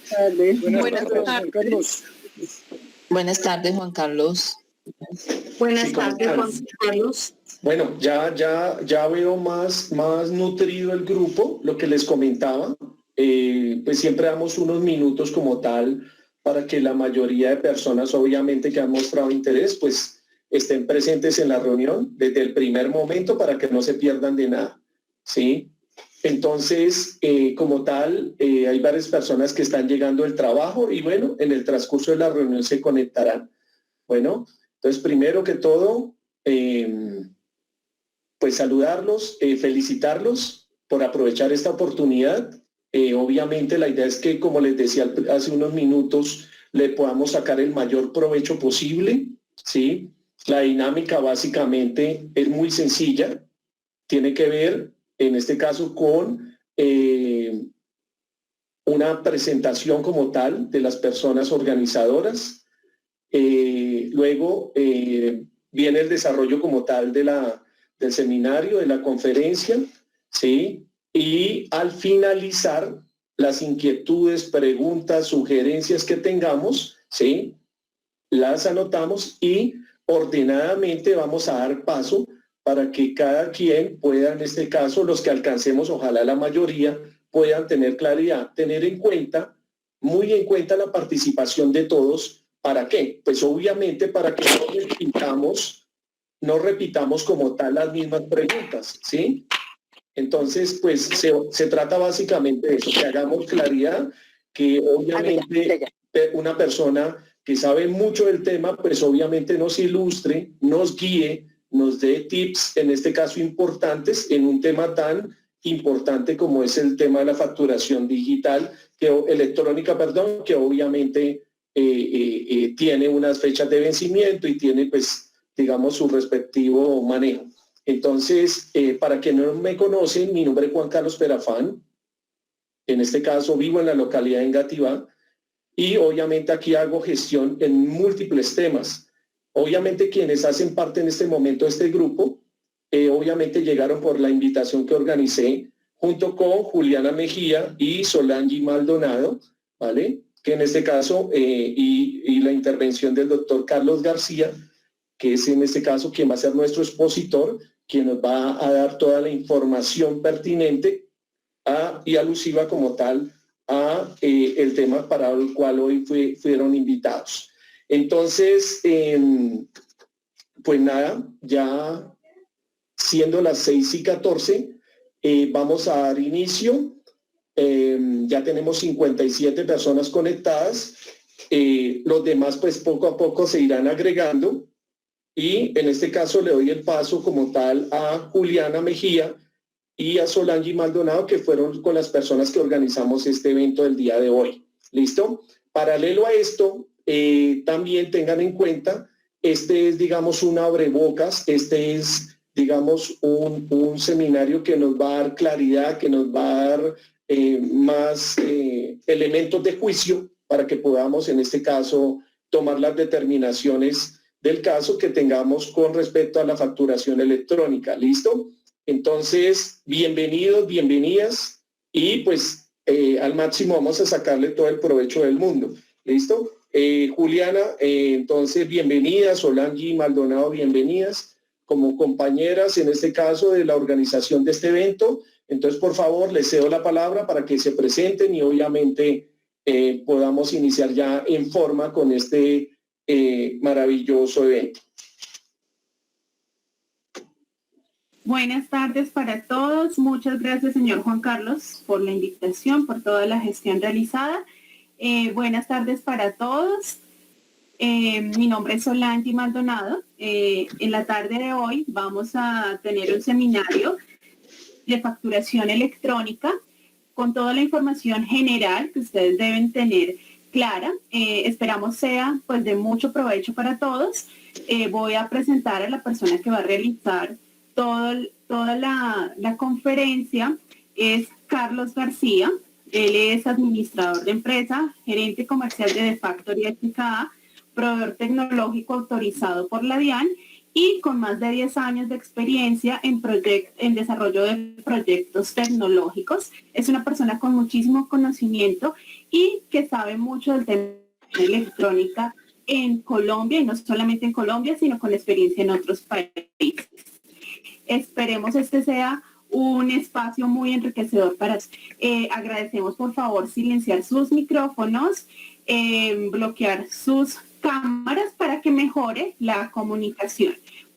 tardes. Buenas Juan tardes. Carlos. Buenas tardes, Juan Carlos. Buenas Sí, tardes, Juan Carlos. Bueno, ya veo más nutrido el grupo, lo que les comentaba. Pues siempre damos unos minutos como tal para que la mayoría de personas, obviamente, que han mostrado interés, pues estén presentes en la reunión desde el primer momento para que no se pierdan de nada, ¿sí? Entonces, como tal, hay varias personas que están llegando del trabajo y bueno, en el transcurso de la reunión se conectarán. Bueno, entonces primero que todo, pues saludarlos, felicitarlos por aprovechar esta oportunidad. Obviamente la idea es que, como les decía hace unos minutos, le podamos sacar el mayor provecho posible, ¿sí? La dinámica básicamente es muy sencilla, tiene que ver, en este caso, con una presentación como tal de las personas organizadoras. Luego viene el desarrollo como tal del seminario, de la conferencia, ¿sí? Y al finalizar, las inquietudes, preguntas, sugerencias que tengamos, ¿sí? Las anotamos y ordenadamente vamos a dar paso para que cada quien pueda, en este caso, los que alcancemos, ojalá la mayoría, puedan tener claridad, tener en cuenta, muy en cuenta la participación de todos. ¿Para qué? Pues obviamente para que no repitamos como tal las mismas preguntas, ¿sí? Entonces, pues se trata básicamente de eso, que hagamos claridad, que obviamente una persona que sabe mucho del tema, pues obviamente nos ilustre, nos guíe, nos dé tips, en este caso importantes, en un tema tan importante como es el tema de la facturación digital, electrónica, que obviamente tiene unas fechas de vencimiento y tiene, pues, digamos, su respectivo manejo. Entonces, para quienes no me conocen, mi nombre es Juan Carlos Perafán. En este caso, vivo en la localidad de Engativá y obviamente aquí hago gestión en múltiples temas. Obviamente quienes hacen parte en este momento de este grupo, obviamente llegaron por la invitación que organicé junto con Juliana Mejía y Solange Maldonado, ¿vale? Que en este caso, y la intervención del doctor Carlos García, que es en este caso quien va a ser nuestro expositor, quien nos va a dar toda la información pertinente y alusiva como tal a el tema para el cual hoy fueron invitados. Entonces, pues nada, ya siendo las 6:14, vamos a dar inicio. Ya tenemos 57 personas conectadas. Los demás, pues poco a poco se irán agregando. Y en este caso le doy el paso como tal a Juliana Mejía y a Solange Maldonado, que fueron con las personas que organizamos este evento del día de hoy. ¿Listo? Paralelo a esto, también tengan en cuenta, este es, digamos, un abrebocas, este es, digamos, un seminario que nos va a dar claridad, que nos va a dar más elementos de juicio para que podamos, en este caso, tomar las determinaciones del caso que tengamos con respecto a la facturación electrónica. ¿Listo? Entonces, bienvenidos, bienvenidas y pues al máximo vamos a sacarle todo el provecho del mundo. ¿Listo? Juliana, entonces bienvenida, Solange Maldonado, bienvenidas como compañeras en este caso de la organización de este evento. Entonces, por favor, les cedo la palabra para que se presenten y obviamente podamos iniciar ya en forma con este maravilloso evento. Buenas tardes para todos. Muchas gracias, señor Juan Carlos, por la invitación, por toda la gestión realizada. Buenas tardes para todos. Mi nombre es Solange Maldonado. En la tarde de hoy vamos a tener un seminario de facturación electrónica con toda la información general que ustedes deben tener clara. Esperamos sea pues de mucho provecho para todos. Voy a presentar a la persona que va a realizar toda la conferencia. Es Carlos García. Él es administrador de empresa, gerente comercial de The Factory S.A., proveedor tecnológico autorizado por la DIAN y con más de 10 años de experiencia en desarrollo de proyectos tecnológicos. Es una persona con muchísimo conocimiento y que sabe mucho del tema de electrónica en Colombia, y no solamente en Colombia, sino con experiencia en otros países. Esperemos este sea un espacio muy enriquecedor para agradecemos por favor silenciar sus micrófonos, bloquear sus cámaras para que mejore la comunicación.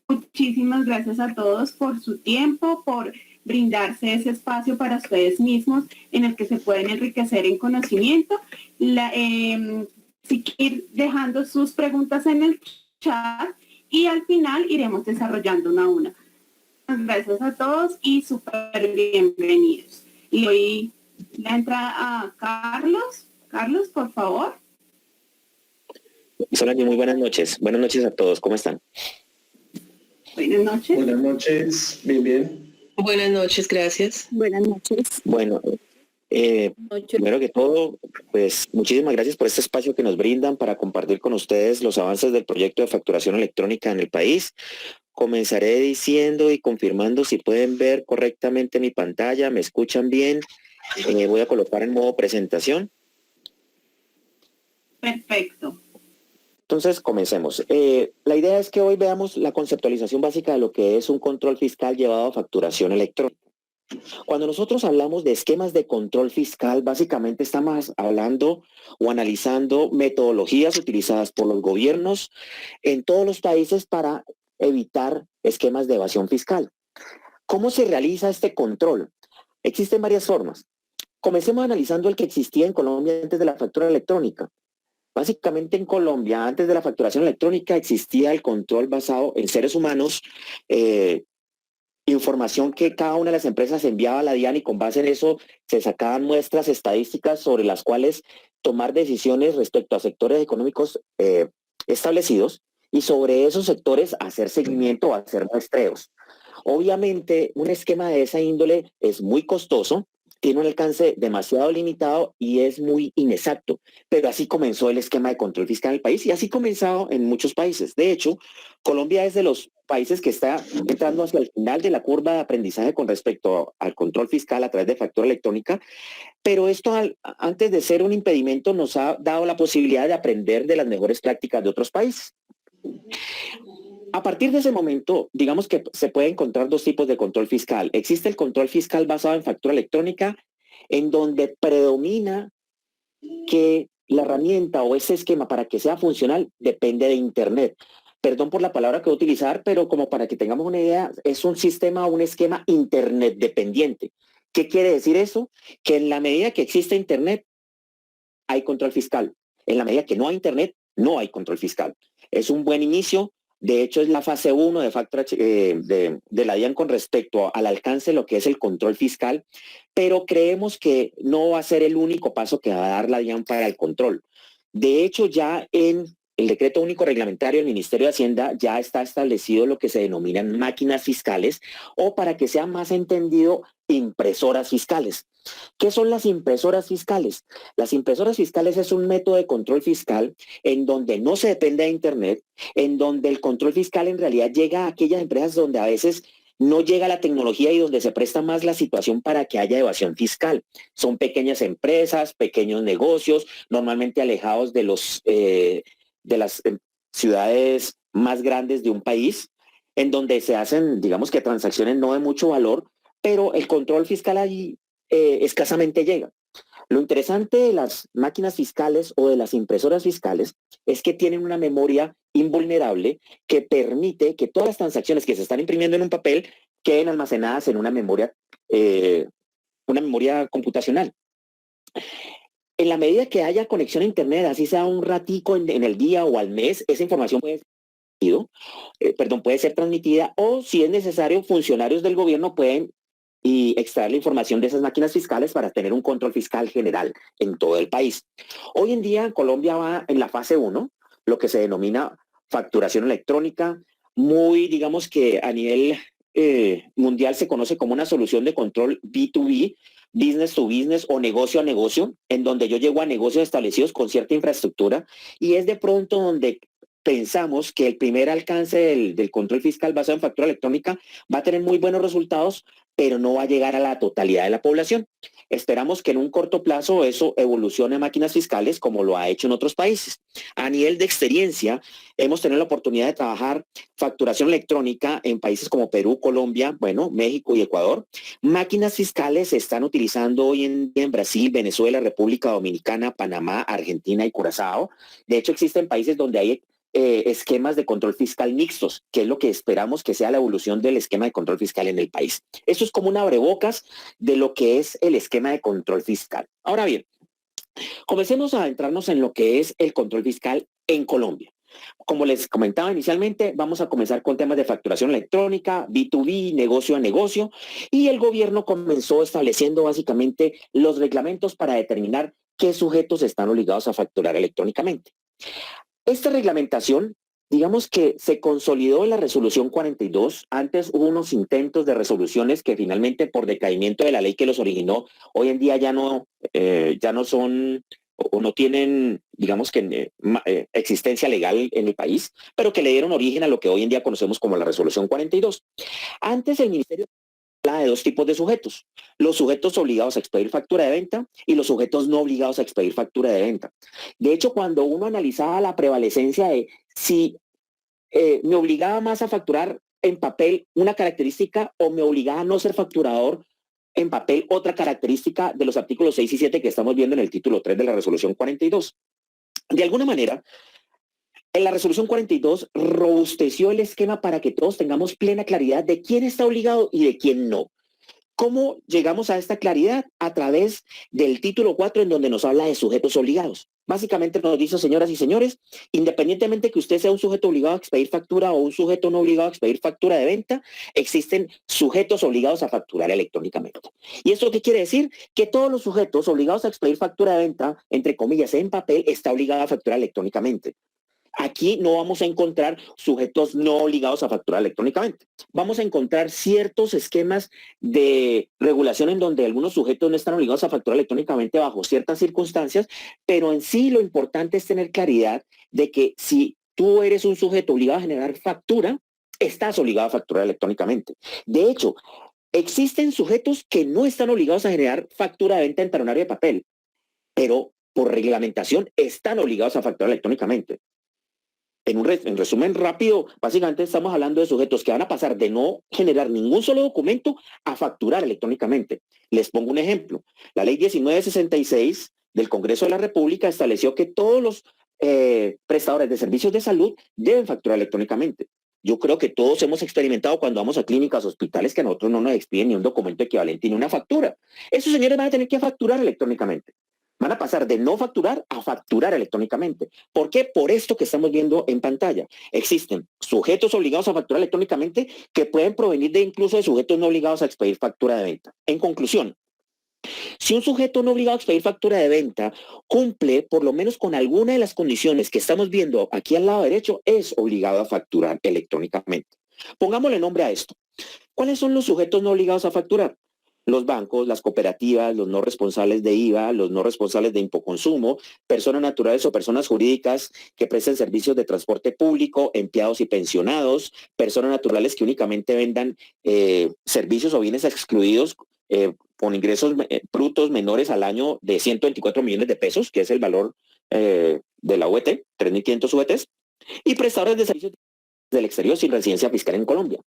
Muchísimas gracias a todos por su tiempo, por brindarse ese espacio para ustedes mismos en el que se pueden enriquecer en conocimiento. Ir dejando sus preguntas en el chat y al final iremos desarrollando una a una. Gracias a todos y súper bienvenidos. Y doy la entrada a Carlos. Carlos, por favor. Solange, muy buenas noches. Buenas noches a todos. ¿Cómo están? Buenas noches. Buenas noches. Bien, bien. Buenas noches, gracias. Buenas noches. Bueno, primero que todo, pues muchísimas gracias por este espacio que nos brindan para compartir con ustedes los avances del proyecto de facturación electrónica en el país. Comenzaré diciendo y confirmando si pueden ver correctamente mi pantalla, me escuchan bien. Voy a colocar en modo presentación. Perfecto. Entonces, comencemos. La idea es que hoy veamos la conceptualización básica de lo que es un control fiscal llevado a facturación electrónica. Cuando nosotros hablamos de esquemas de control fiscal, básicamente estamos hablando o analizando metodologías utilizadas por los gobiernos en todos los países para evitar esquemas de evasión fiscal. ¿Cómo se realiza este control? Existen varias formas. Comencemos analizando el que existía en Colombia antes de la factura electrónica. Básicamente en Colombia, antes de la facturación electrónica, existía el control basado en seres humanos, información que cada una de las empresas enviaba a la DIAN y con base en eso se sacaban muestras estadísticas sobre las cuales tomar decisiones respecto a sectores económicos establecidos y sobre esos sectores hacer seguimiento o hacer muestreos. Obviamente, un esquema de esa índole es muy costoso, tiene un alcance demasiado limitado y es muy inexacto. Pero así comenzó el esquema de control fiscal en el país y así comenzado en muchos países. De hecho, Colombia es de los países que está entrando hacia el final de la curva de aprendizaje con respecto al control fiscal a través de factura electrónica, pero esto antes de ser un impedimento nos ha dado la posibilidad de aprender de las mejores prácticas de otros países. A partir de ese momento, digamos que se pueden encontrar dos tipos de control fiscal. Existe el control fiscal basado en factura electrónica, en donde predomina que la herramienta o ese esquema para que sea funcional depende de Internet. Perdón por la palabra que voy a utilizar, pero como para que tengamos una idea, es un sistema o un esquema Internet dependiente. ¿Qué quiere decir eso? Que en la medida que existe Internet, hay control fiscal. En la medida que no hay Internet, no hay control fiscal. Es un buen inicio. De hecho, es la fase 1 de factura de la DIAN con respecto al alcance de lo que es el control fiscal, pero creemos que no va a ser el único paso que va a dar la DIAN para el control. De hecho, ya en el decreto único reglamentario del Ministerio de Hacienda ya está establecido lo que se denominan máquinas fiscales o, para que sea más entendido, impresoras fiscales. ¿Qué son las impresoras fiscales? Las impresoras fiscales es un método de control fiscal en donde no se depende de Internet, en donde el control fiscal en realidad llega a aquellas empresas donde a veces no llega la tecnología y donde se presta más la situación para que haya evasión fiscal. Son pequeñas empresas, pequeños negocios, normalmente alejados de las ciudades más grandes de un país, en donde se hacen, digamos que transacciones no de mucho valor, pero el control fiscal allí escasamente llega. Lo interesante de las máquinas fiscales o de las impresoras fiscales es que tienen una memoria invulnerable que permite que todas las transacciones que se están imprimiendo en un papel queden almacenadas en una memoria computacional. En la medida que haya conexión a Internet, así sea un ratico en el día o al mes, esa información puede ser transmitida, o si es necesario, funcionarios del gobierno pueden extraer la información de esas máquinas fiscales para tener un control fiscal general en todo el país. Hoy en día Colombia va en la fase 1, lo que se denomina facturación electrónica, muy, digamos que a nivel mundial se conoce como una solución de control B2B, business to business o negocio a negocio, en donde yo llego a negocios establecidos con cierta infraestructura y es de pronto donde pensamos que el primer alcance del control fiscal basado en factura electrónica va a tener muy buenos resultados, pero no va a llegar a la totalidad de la población. Esperamos que en un corto plazo eso evolucione a máquinas fiscales como lo ha hecho en otros países. A nivel de experiencia, hemos tenido la oportunidad de trabajar facturación electrónica en países como Perú, Colombia, bueno, México y Ecuador. Máquinas fiscales se están utilizando hoy en día en Brasil, Venezuela, República Dominicana, Panamá, Argentina y Curazao. De hecho, existen países donde hay esquemas de control fiscal mixtos, que es lo que esperamos que sea la evolución del esquema de control fiscal en el país. Esto es como un abrebocas de lo que es el esquema de control fiscal. Ahora bien, comencemos a adentrarnos en lo que es el control fiscal en Colombia. Como les comentaba inicialmente, vamos a comenzar con temas de facturación electrónica, B2B, negocio a negocio, y el gobierno comenzó estableciendo básicamente los reglamentos para determinar qué sujetos están obligados a facturar electrónicamente. Esta reglamentación, digamos que se consolidó en la resolución 42. Antes hubo unos intentos de resoluciones que finalmente por decaimiento de la ley que los originó, hoy en día ya no son o no tienen, digamos que existencia legal en el país, pero que le dieron origen a lo que hoy en día conocemos como la resolución 42. Antes el Ministerio habla de dos tipos de sujetos: los sujetos obligados a expedir factura de venta y los sujetos no obligados a expedir factura de venta. De hecho, cuando uno analizaba la prevalecencia de si me obligaba más a facturar en papel una característica o me obligaba a no ser facturador en papel otra característica de los artículos 6 y 7 que estamos viendo en el título 3 de la resolución 42. De alguna manera, en la resolución 42 robusteció el esquema para que todos tengamos plena claridad de quién está obligado y de quién no. ¿Cómo llegamos a esta claridad? A través del título 4, en donde nos habla de sujetos obligados. Básicamente nos dice, señoras y señores, independientemente que usted sea un sujeto obligado a expedir factura o un sujeto no obligado a expedir factura de venta, existen sujetos obligados a facturar electrónicamente. ¿Y esto qué quiere decir? Que todos los sujetos obligados a expedir factura de venta, entre comillas, en papel, está obligado a facturar electrónicamente. Aquí no vamos a encontrar sujetos no obligados a facturar electrónicamente. Vamos a encontrar ciertos esquemas de regulación en donde algunos sujetos no están obligados a facturar electrónicamente bajo ciertas circunstancias, pero en sí lo importante es tener claridad de que si tú eres un sujeto obligado a generar factura, estás obligado a facturar electrónicamente. De hecho, existen sujetos que no están obligados a generar factura de venta en talonario de papel, pero por reglamentación están obligados a facturar electrónicamente. En resumen rápido, básicamente estamos hablando de sujetos que van a pasar de no generar ningún solo documento a facturar electrónicamente. Les pongo un ejemplo. La ley 1966 del Congreso de la República estableció que todos los prestadores de servicios de salud deben facturar electrónicamente. Yo creo que todos hemos experimentado cuando vamos a clínicas, hospitales, que a nosotros no nos expiden ni un documento equivalente ni una factura. Esos señores van a tener que facturar electrónicamente. Van a pasar de no facturar a facturar electrónicamente. ¿Por qué? Por esto que estamos viendo en pantalla. Existen sujetos obligados a facturar electrónicamente que pueden provenir de incluso de sujetos no obligados a expedir factura de venta. En conclusión, si un sujeto no obligado a expedir factura de venta cumple por lo menos con alguna de las condiciones que estamos viendo aquí al lado derecho, es obligado a facturar electrónicamente. Pongámosle nombre a esto. ¿Cuáles son los sujetos no obligados a facturar? Los bancos, las cooperativas, los no responsables de IVA, los no responsables de impoconsumo, personas naturales o personas jurídicas que presten servicios de transporte público, empleados y pensionados, personas naturales que únicamente vendan servicios o bienes excluidos con ingresos brutos menores al año de 124 millones de pesos, que es el valor de la UET, 3.500 UETs, y prestadores de servicios del exterior sin residencia fiscal en Colombia.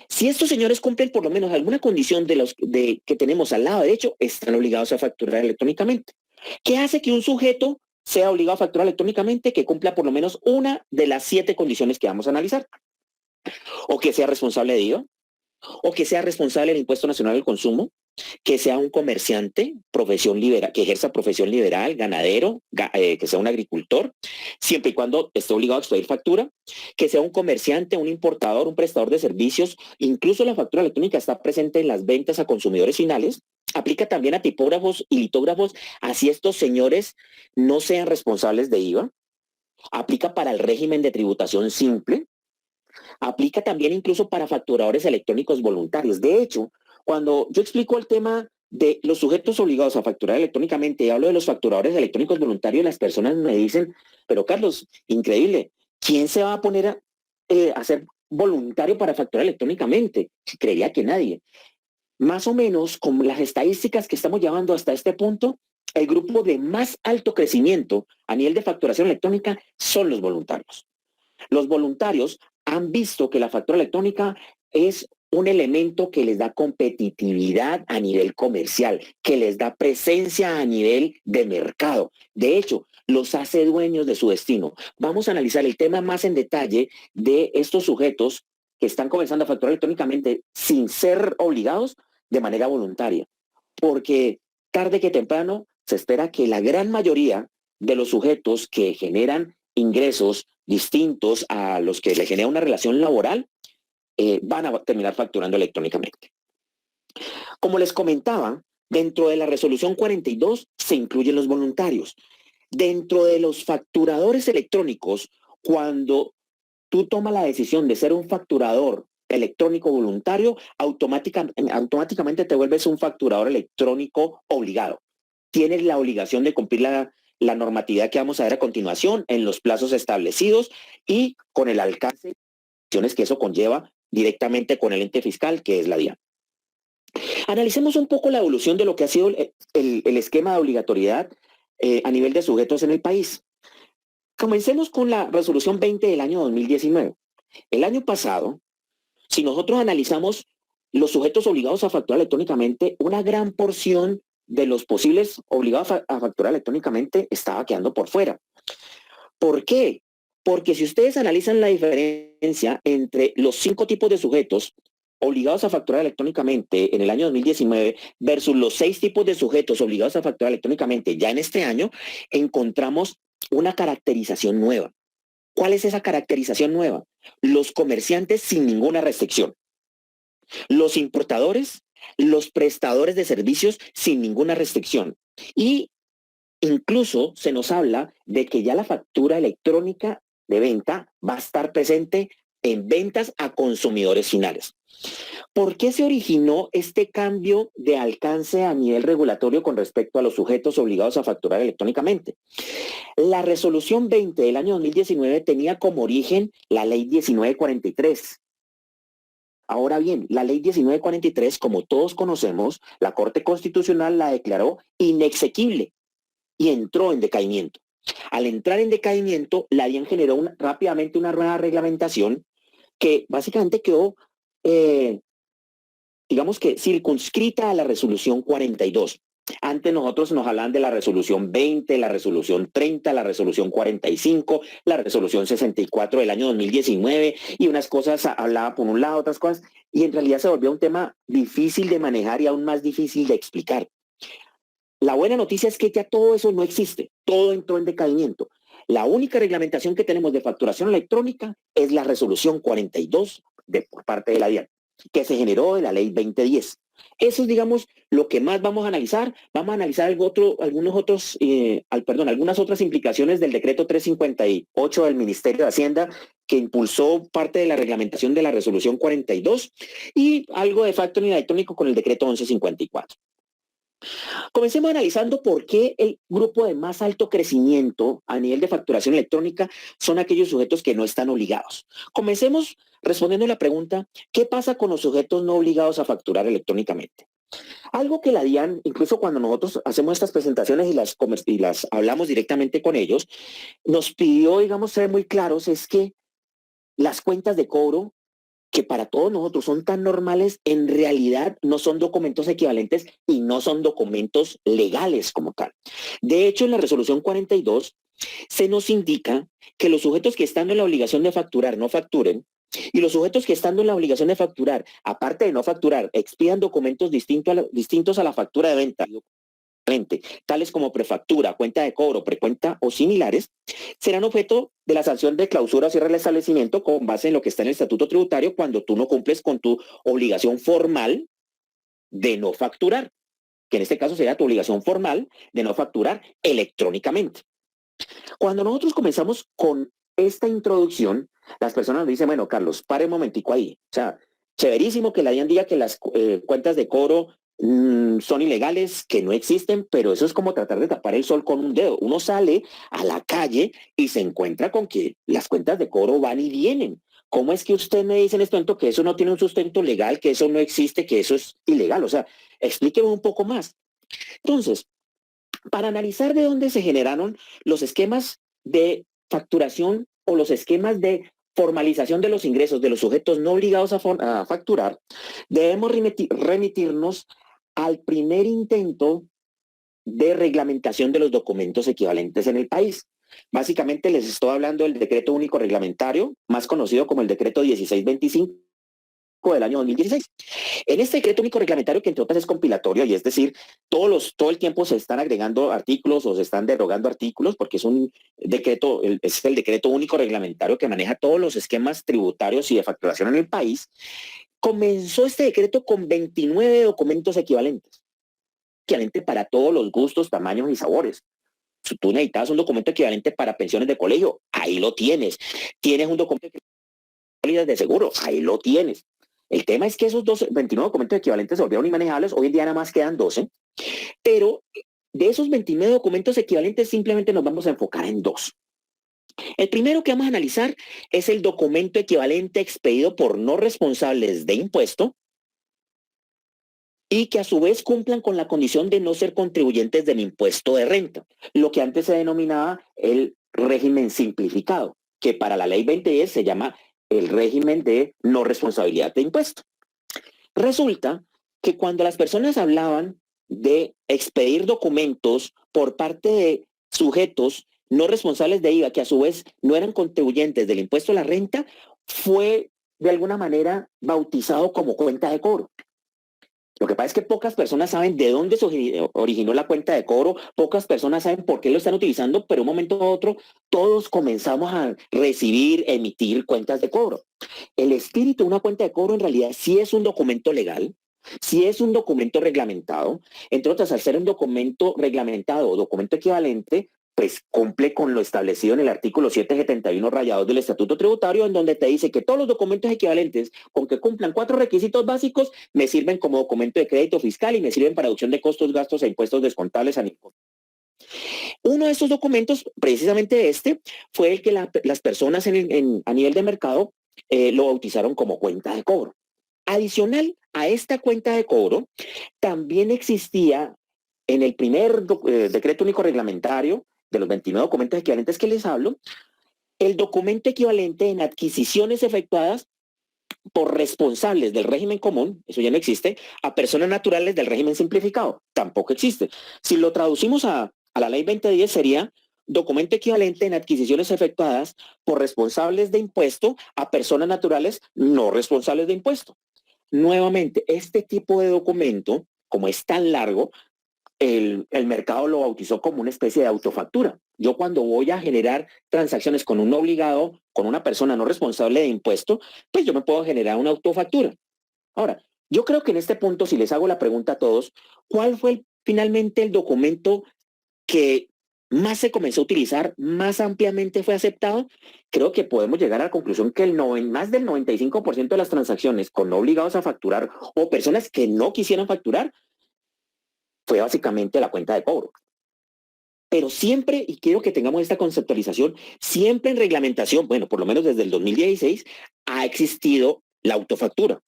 Si estos señores cumplen por lo menos alguna condición que tenemos al lado derecho, están obligados a facturar electrónicamente. ¿Qué hace que un sujeto sea obligado a facturar electrónicamente? Que cumpla por lo menos una de las 7 condiciones que vamos a analizar. O que sea responsable de IVA, o que sea responsable del Impuesto Nacional del Consumo, que sea un comerciante, profesión liberal, que ejerza profesión liberal, ganadero, que sea un agricultor, siempre y cuando esté obligado a expedir factura, que sea un comerciante, un importador, un prestador de servicios, incluso la factura electrónica está presente en las ventas a consumidores finales, aplica también a tipógrafos y litógrafos, así estos señores no sean responsables de IVA, aplica para el régimen de tributación simple, aplica también incluso para facturadores electrónicos voluntarios. De hecho, cuando yo explico el tema de los sujetos obligados a facturar electrónicamente y hablo de los facturadores electrónicos voluntarios, las personas me dicen, pero Carlos, increíble, ¿quién se va a poner a ser voluntario para facturar electrónicamente? Creería que nadie. Más o menos, con las estadísticas que estamos llevando hasta este punto, el grupo de más alto crecimiento a nivel de facturación electrónica son los voluntarios. Los voluntarios han visto que la factura electrónica es un elemento que les da competitividad a nivel comercial, que les da presencia a nivel de mercado. De hecho, los hace dueños de su destino. Vamos a analizar el tema más en detalle de estos sujetos que están comenzando a facturar electrónicamente sin ser obligados de manera voluntaria. Porque tarde que temprano se espera que la gran mayoría de los sujetos que generan ingresos distintos a los que le genera una relación laboral van a terminar facturando electrónicamente. Como les comentaba, dentro de la resolución 42 se incluyen los voluntarios. Dentro de los facturadores electrónicos, cuando tú tomas la decisión de ser un facturador electrónico voluntario, automáticamente te vuelves un facturador electrónico obligado. Tienes la obligación de cumplir la normatividad que vamos a ver a continuación en los plazos establecidos y con el alcance de acciones que eso conlleva directamente con el ente fiscal, que es la DIAN. Analicemos un poco la evolución de lo que ha sido el esquema de obligatoriedad a nivel de sujetos en el país. Comencemos con la resolución 20 del año 2019. El año pasado, si nosotros analizamos los sujetos obligados a facturar electrónicamente, una gran porción de los posibles obligados a facturar electrónicamente estaba quedando por fuera. ¿Por qué? Porque si ustedes analizan la diferencia entre los 5 tipos de sujetos obligados a facturar electrónicamente en el año 2019 versus los 6 tipos de sujetos obligados a facturar electrónicamente ya en este año, encontramos una caracterización nueva. ¿Cuál es esa caracterización nueva? Los comerciantes sin ninguna restricción. Los importadores, los prestadores de servicios sin ninguna restricción. Y incluso se nos habla de que ya la factura electrónica de venta va a estar presente en ventas a consumidores finales. ¿Por qué se originó este cambio de alcance a nivel regulatorio con respecto a los sujetos obligados a facturar electrónicamente? La resolución 20 del año 2019 tenía como origen la ley 1943. Ahora bien, la ley 1943, como todos conocemos, la Corte Constitucional la declaró inexequible y entró en decaimiento. Al entrar en decaimiento, la DIAN generó rápidamente una nueva reglamentación que básicamente quedó, digamos que circunscrita a la resolución 42. Antes nosotros nos hablaban de la resolución 20, la resolución 30, la resolución 45, la resolución 64 del año 2019 y unas cosas hablaba por un lado, otras cosas, y en realidad se volvió un tema difícil de manejar y aún más difícil de explicar. La buena noticia es que ya todo eso no existe, todo entró en decaimiento. La única reglamentación que tenemos de facturación electrónica es la resolución 42 por parte de la DIAN, que se generó de la ley 2010. Eso es, digamos, lo que más vamos a analizar. Vamos a analizar algunas otras implicaciones del decreto 358 del Ministerio de Hacienda, que impulsó parte de la reglamentación de la resolución 42 y algo de factoring electrónico con el decreto 1154. Comencemos analizando por qué el grupo de más alto crecimiento a nivel de facturación electrónica son aquellos sujetos que no están obligados. Comencemos respondiendo la pregunta, ¿qué pasa con los sujetos no obligados a facturar electrónicamente? Algo que la DIAN, incluso cuando nosotros hacemos estas presentaciones y las hablamos directamente con ellos, nos pidió, digamos, ser muy claros, es que las cuentas de cobro que para todos nosotros son tan normales, en realidad no son documentos equivalentes y no son documentos legales como tal. De hecho, en la resolución 42 se nos indica que los sujetos que estando en la obligación de facturar no facturen y los sujetos que estando en la obligación de facturar, aparte de no facturar, expidan documentos distintos a la factura de venta, tales como prefactura, cuenta de cobro, precuenta o similares, serán objeto de la sanción de clausura o cierre del establecimiento con base en lo que está en el estatuto tributario cuando tú no cumples con tu obligación formal de no facturar, que en este caso sería tu obligación formal de no facturar electrónicamente. Cuando nosotros comenzamos con esta introducción, las personas nos dicen, bueno, Carlos, pare un momentico ahí. O sea, chéverísimo que la DIAN diga que las cuentas de cobro son ilegales, que no existen, pero eso es como tratar de tapar el sol con un dedo. Uno sale a la calle y se encuentra con que las cuentas de cobro van y vienen. ¿Cómo es que usted me dice en este momento que eso no tiene un sustento legal, que eso no existe, que eso es ilegal? O sea, explíqueme un poco más. Entonces, para analizar de dónde se generaron los esquemas de facturación o los esquemas de formalización de los ingresos de los sujetos no obligados a facturar, debemos remitirnos al primer intento de reglamentación de los documentos equivalentes en el país. Básicamente les estoy hablando del Decreto Único Reglamentario, más conocido como el Decreto 1625 del año 2016. En este decreto único reglamentario, que entre otras es compilatorio, y es decir, todo el tiempo se están agregando artículos o se están derogando artículos, porque es un decreto, es el decreto único reglamentario que maneja todos los esquemas tributarios y de facturación en el país. Comenzó este decreto con 29 documentos equivalentes para todos los gustos, tamaños y sabores. Si tú necesitabas un documento equivalente para pensiones de colegio, ahí lo tienes. Tienes un documento de seguro, ahí lo tienes. El tema es que esos 29 documentos equivalentes se volvieron inmanejables, hoy en día nada más quedan 12, pero de esos 29 documentos equivalentes simplemente nos vamos a enfocar en 2. El primero que vamos a analizar es el documento equivalente expedido por no responsables de impuesto y que a su vez cumplan con la condición de no ser contribuyentes del impuesto de renta, lo que antes se denominaba el régimen simplificado, que para la ley 2010 se llama el régimen de no responsabilidad de impuesto. Resulta que cuando las personas hablaban de expedir documentos por parte de sujetos no responsables de IVA, que a su vez no eran contribuyentes del impuesto a la renta, fue de alguna manera bautizado como cuenta de cobro. Lo que pasa es que pocas personas saben de dónde se originó la cuenta de cobro, pocas personas saben por qué lo están utilizando, pero de un momento a otro todos comenzamos a recibir, emitir cuentas de cobro. El espíritu de una cuenta de cobro en realidad sí es un documento legal, sí es un documento reglamentado, entre otras, al ser un documento reglamentado o documento equivalente, pues cumple con lo establecido en el artículo 771 del Estatuto Tributario, en donde te dice que todos los documentos equivalentes con que cumplan 4 requisitos básicos me sirven como documento de crédito fiscal y me sirven para deducción de costos, gastos e impuestos descontables a ningún. Uno de estos documentos, precisamente este, fue el que las personas a nivel de mercado lo bautizaron como cuenta de cobro. Adicional a esta cuenta de cobro, también existía en el primer decreto único reglamentario de los 29 documentos equivalentes que les hablo, el documento equivalente en adquisiciones efectuadas por responsables del régimen común, eso ya no existe, a personas naturales del régimen simplificado, tampoco existe. Si lo traducimos a la ley 2010 sería documento equivalente en adquisiciones efectuadas por responsables de impuesto a personas naturales no responsables de impuesto. Nuevamente, este tipo de documento, como es tan largo, el mercado lo bautizó como una especie de autofactura. Yo cuando voy a generar transacciones con un obligado, con una persona no responsable de impuesto, pues yo me puedo generar una autofactura. Ahora, yo creo que en este punto, si les hago la pregunta a todos, ¿cuál fue finalmente el documento que más se comenzó a utilizar, más ampliamente fue aceptado? Creo que podemos llegar a la conclusión que más del 95% de las transacciones con no obligados a facturar o personas que no quisieran facturar fue básicamente la cuenta de cobro. Pero siempre, y quiero que tengamos esta conceptualización, siempre en reglamentación, bueno, por lo menos desde el 2016, ha existido la autofactura.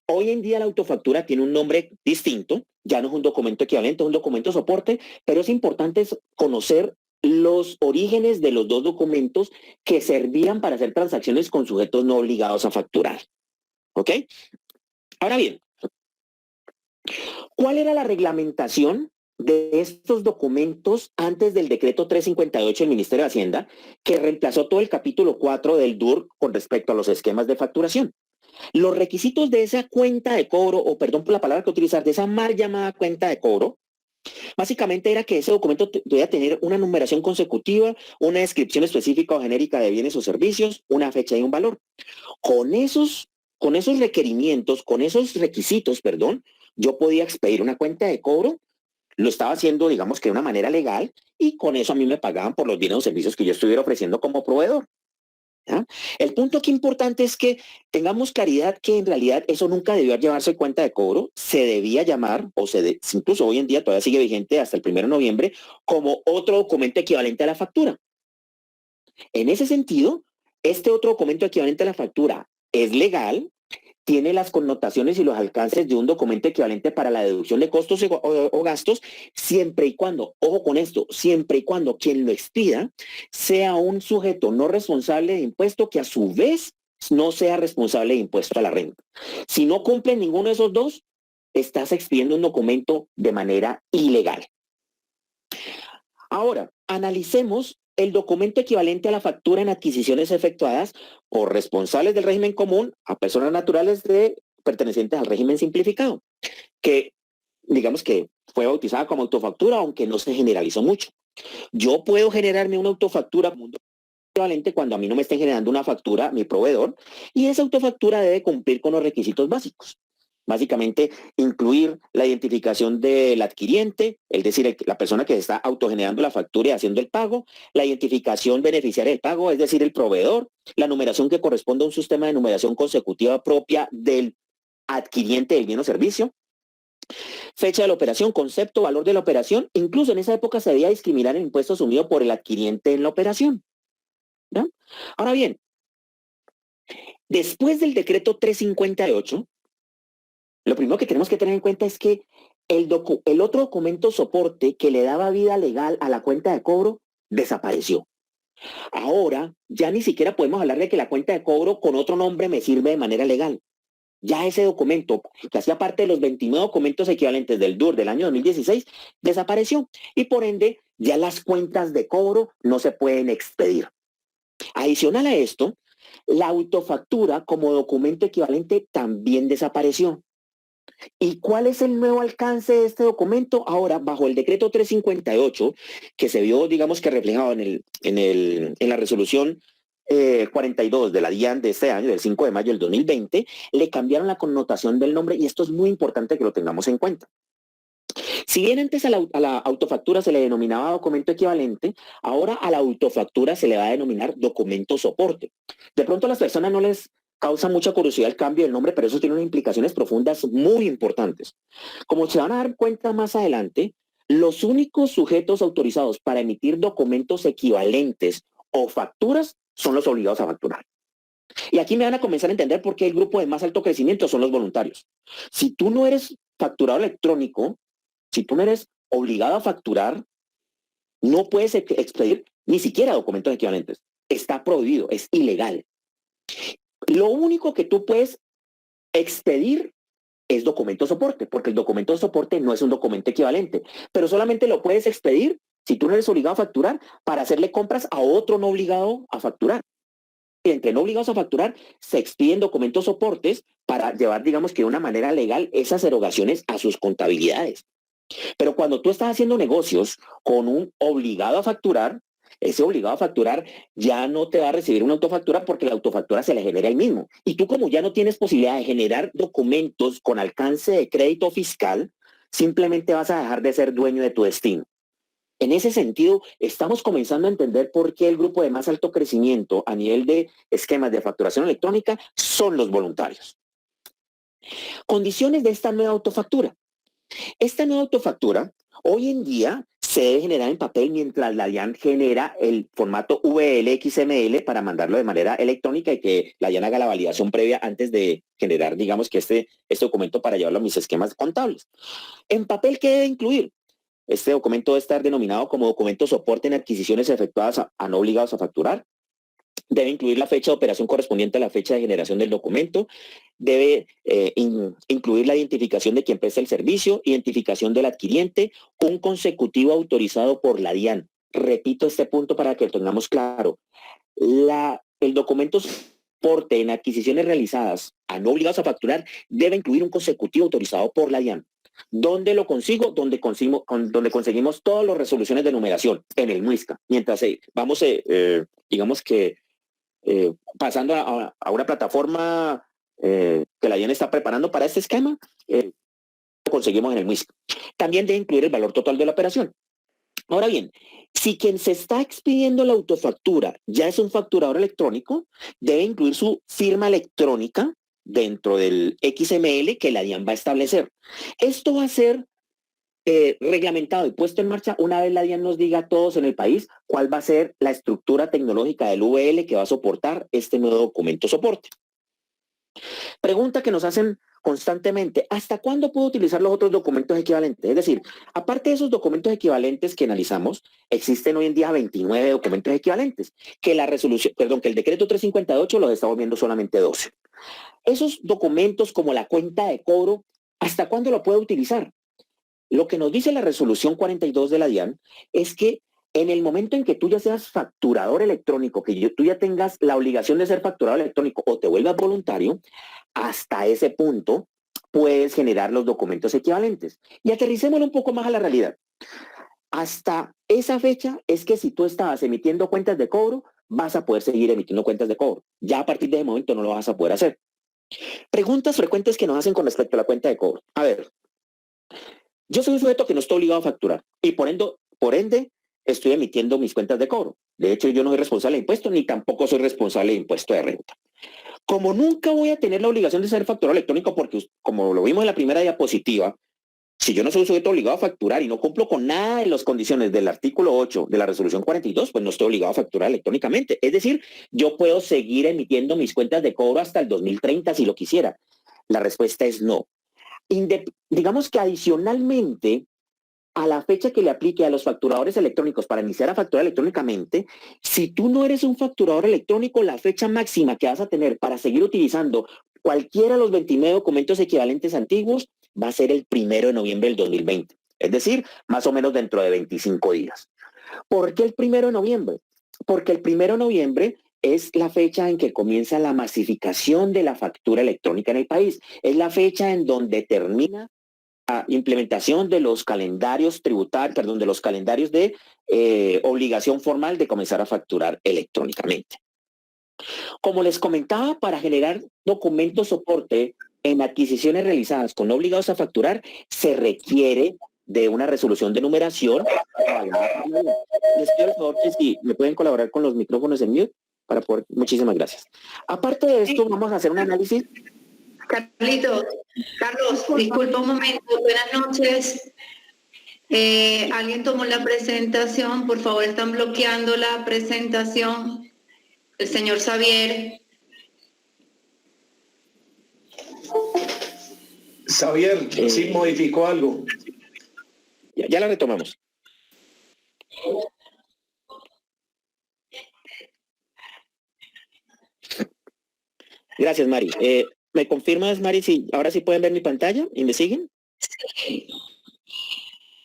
Hoy en día la autofactura tiene un nombre distinto, ya no es un documento equivalente, es un documento soporte, pero es importante conocer los orígenes de los dos documentos que servían para hacer transacciones con sujetos no obligados a facturar. ¿Ok? Ahora bien, ¿cuál era la reglamentación de estos documentos antes del decreto 358 del Ministerio de Hacienda, que reemplazó todo el capítulo 4 del DUR con respecto a los esquemas de facturación? Los requisitos de esa cuenta de cobro, o perdón por la palabra que utilizar, de esa mal llamada cuenta de cobro, básicamente era que ese documento debía tener una numeración consecutiva, una descripción específica o genérica de bienes o servicios, una fecha y un valor. Con esos requerimientos, con esos requisitos, perdón, yo podía expedir una cuenta de cobro, lo estaba haciendo, digamos que de una manera legal, y con eso a mí me pagaban por los bienes o servicios que yo estuviera ofreciendo como proveedor. ¿ya? El punto aquí importante es que tengamos claridad que en realidad eso nunca debió llevarse cuenta de cobro, se debía llamar, incluso hoy en día todavía sigue vigente hasta el 1 de noviembre, como otro documento equivalente a la factura. En ese sentido, este otro documento equivalente a la factura es legal, tiene las connotaciones y los alcances de un documento equivalente para la deducción de costos o gastos, siempre y cuando, ojo con esto, siempre y cuando quien lo expida sea un sujeto no responsable de impuesto que a su vez no sea responsable de impuesto a la renta. Si no cumple ninguno de esos dos, estás expidiendo un documento de manera ilegal. Ahora, analicemos el documento equivalente a la factura en adquisiciones efectuadas por responsables del régimen común a personas naturales pertenecientes al régimen simplificado, que digamos que fue bautizada como autofactura, aunque no se generalizó mucho. Yo puedo generarme una autofactura como un equivalente cuando a mí no me esté generando una factura mi proveedor, y esa autofactura debe cumplir con los requisitos básicos. Básicamente, incluir la identificación del adquiriente, es decir, la persona que está autogenerando la factura y haciendo el pago, la identificación beneficiaria del pago, es decir, el proveedor, la numeración que corresponde a un sistema de numeración consecutiva propia del adquiriente del bien o servicio, fecha de la operación, concepto, valor de la operación. Incluso en esa época se debía discriminar el impuesto asumido por el adquiriente en la operación, ¿no? Ahora bien, después del decreto 358, lo primero que tenemos que tener en cuenta es que el otro documento soporte que le daba vida legal a la cuenta de cobro desapareció. Ahora ya ni siquiera podemos hablar de que la cuenta de cobro con otro nombre me sirve de manera legal. Ya ese documento, que hacía parte de los 29 documentos equivalentes del DUR del año 2016, desapareció. Y por ende, ya las cuentas de cobro no se pueden expedir. Adicional a esto, la autofactura como documento equivalente también desapareció. ¿Y cuál es el nuevo alcance de este documento? Ahora, bajo el decreto 358, que se vio, digamos que reflejado en la resolución 42 de la DIAN de este año, del 5 de mayo del 2020, le cambiaron la connotación del nombre, y esto es muy importante que lo tengamos en cuenta. Si bien antes a la autofactura se le denominaba documento equivalente, ahora a la autofactura se le va a denominar documento soporte. De pronto a las personas no les causa mucha curiosidad el cambio del nombre, pero eso tiene unas implicaciones profundas muy importantes. Como se van a dar cuenta más adelante, los únicos sujetos autorizados para emitir documentos equivalentes o facturas son los obligados a facturar. Y aquí me van a comenzar a entender por qué el grupo de más alto crecimiento son los voluntarios. Si tú no eres facturado electrónico, si tú no eres obligado a facturar, no puedes expedir ni siquiera documentos equivalentes. Está prohibido, es ilegal. Lo único que tú puedes expedir es documento soporte, porque el documento de soporte no es un documento equivalente, pero solamente lo puedes expedir si tú no eres obligado a facturar para hacerle compras a otro no obligado a facturar. Y entre no obligados a facturar se expiden documentos soportes para llevar, digamos que de una manera legal, esas erogaciones a sus contabilidades. Pero cuando tú estás haciendo negocios con un obligado a facturar, ese obligado a facturar ya no te va a recibir una autofactura, porque la autofactura se le genera él mismo. Y tú, como ya no tienes posibilidad de generar documentos con alcance de crédito fiscal, simplemente vas a dejar de ser dueño de tu destino. En ese sentido, estamos comenzando a entender por qué el grupo de más alto crecimiento a nivel de esquemas de facturación electrónica son los voluntarios. Condiciones de esta nueva autofactura. Esta nueva autofactura hoy en día se debe generar en papel, mientras la DIAN genera el formato VLXML para mandarlo de manera electrónica y que la DIAN haga la validación previa antes de generar, digamos que este documento para llevarlo a mis esquemas contables. En papel, ¿qué debe incluir? Este documento debe estar denominado como documento soporte en adquisiciones efectuadas a no obligados a facturar. Debe incluir la fecha de operación correspondiente a la fecha de generación del documento. Debe incluir la identificación de quien presta el servicio, identificación del adquiriente, un consecutivo autorizado por la DIAN. Repito este punto para que lo tengamos claro. El documento soporte en adquisiciones realizadas a no obligados a facturar debe incluir un consecutivo autorizado por la DIAN. ¿Dónde lo consigo? Donde conseguimos todas las resoluciones de numeración, en el MUISCA. Mientras vamos, digamos que pasando a una plataforma que la DIAN está preparando para este esquema, lo conseguimos en el MUISCA. También debe incluir el valor total de la operación. Ahora bien, Si quien se está expidiendo la autofactura ya es un facturador electrónico, debe incluir su firma electrónica dentro del XML que la DIAN va a establecer. Esto va a ser reglamentado y puesto en marcha una vez la DIAN nos diga a todos en el país cuál va a ser la estructura tecnológica del VL que va a soportar este nuevo documento soporte. Pregunta que nos hacen constantemente, ¿hasta cuándo puedo utilizar los otros documentos equivalentes? Es decir, aparte de esos documentos equivalentes que analizamos, existen hoy en día 29 documentos equivalentes, que la resolución, perdón, que el decreto 358 los estamos viendo solamente 12. Esos documentos como la cuenta de cobro, ¿hasta cuándo lo puedo utilizar? Lo que nos dice la resolución 42 de la DIAN es que en el momento en que tú ya seas facturador electrónico, que tú ya tengas la obligación de ser facturador electrónico o te vuelvas voluntario, hasta ese punto puedes generar los documentos equivalentes. Y aterricémoslo un poco más a la realidad. Hasta esa fecha es que si tú estabas emitiendo cuentas de cobro, vas a poder seguir emitiendo cuentas de cobro. Ya a partir de ese momento no lo vas a poder hacer. Preguntas frecuentes que nos hacen con respecto a la cuenta de cobro. A ver, yo soy un sujeto que no estoy obligado a facturar y por ende estoy emitiendo mis cuentas de cobro. De hecho, yo no soy responsable de impuestos ni tampoco soy responsable de impuesto de renta. Como nunca voy a tener la obligación de ser facturador electrónico porque, como lo vimos en la primera diapositiva, si yo no soy un sujeto obligado a facturar y no cumplo con nada de las condiciones del artículo 8 de la resolución 42, pues no estoy obligado a facturar electrónicamente. Es decir, yo puedo seguir emitiendo mis cuentas de cobro hasta el 2030 si lo quisiera. La respuesta es no. Digamos que adicionalmente a la fecha que le aplique a los facturadores electrónicos para iniciar a facturar electrónicamente, si tú no eres un facturador electrónico, la fecha máxima que vas a tener para seguir utilizando cualquiera de los 29 documentos equivalentes antiguos va a ser el 1 de noviembre del 2020. Es decir, más o menos dentro de 25 días. ¿Por qué el 1 de noviembre? Porque el 1 de noviembre es la fecha en que comienza la masificación de la factura electrónica en el país. Es la fecha en donde termina la implementación de los calendarios tributarios, de los calendarios de obligación formal de comenzar a facturar electrónicamente. Como les comentaba, para generar documentos soporte en adquisiciones realizadas con obligados a facturar, se requiere de una resolución de numeración. Les pido, por favor, que si me pueden colaborar con los micrófonos en mute para poder. Muchísimas gracias. Aparte de esto, vamos a hacer un análisis. Carlos, disculpa un momento, buenas noches. ¿Alguien tomó la presentación? Por favor, están bloqueando la presentación. El señor Xavier. Xavier, sí modificó algo. Ya la retomamos. Gracias, Mari. ¿Me confirmas, Mari, si ahora sí pueden ver mi pantalla y me siguen?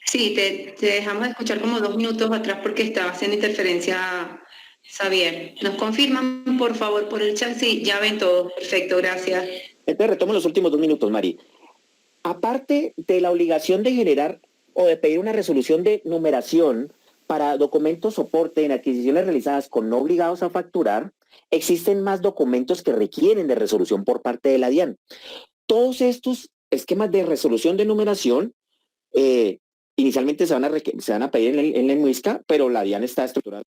Sí, te dejamos de escuchar como 2 minutos atrás porque estaba haciendo interferencia, Xavier. ¿Nos confirman, por favor, por el chat? Sí, ya ven todo. Perfecto, gracias. Entonces retomo los últimos 2 minutos, Mari. Aparte de la obligación de generar o de pedir una resolución de numeración para documentos soporte en adquisiciones realizadas con no obligados a facturar, existen más documentos que requieren de resolución por parte de la DIAN. Todos estos esquemas de resolución de numeración inicialmente se van a pedir en la MUISCA, pero la DIAN está estructurando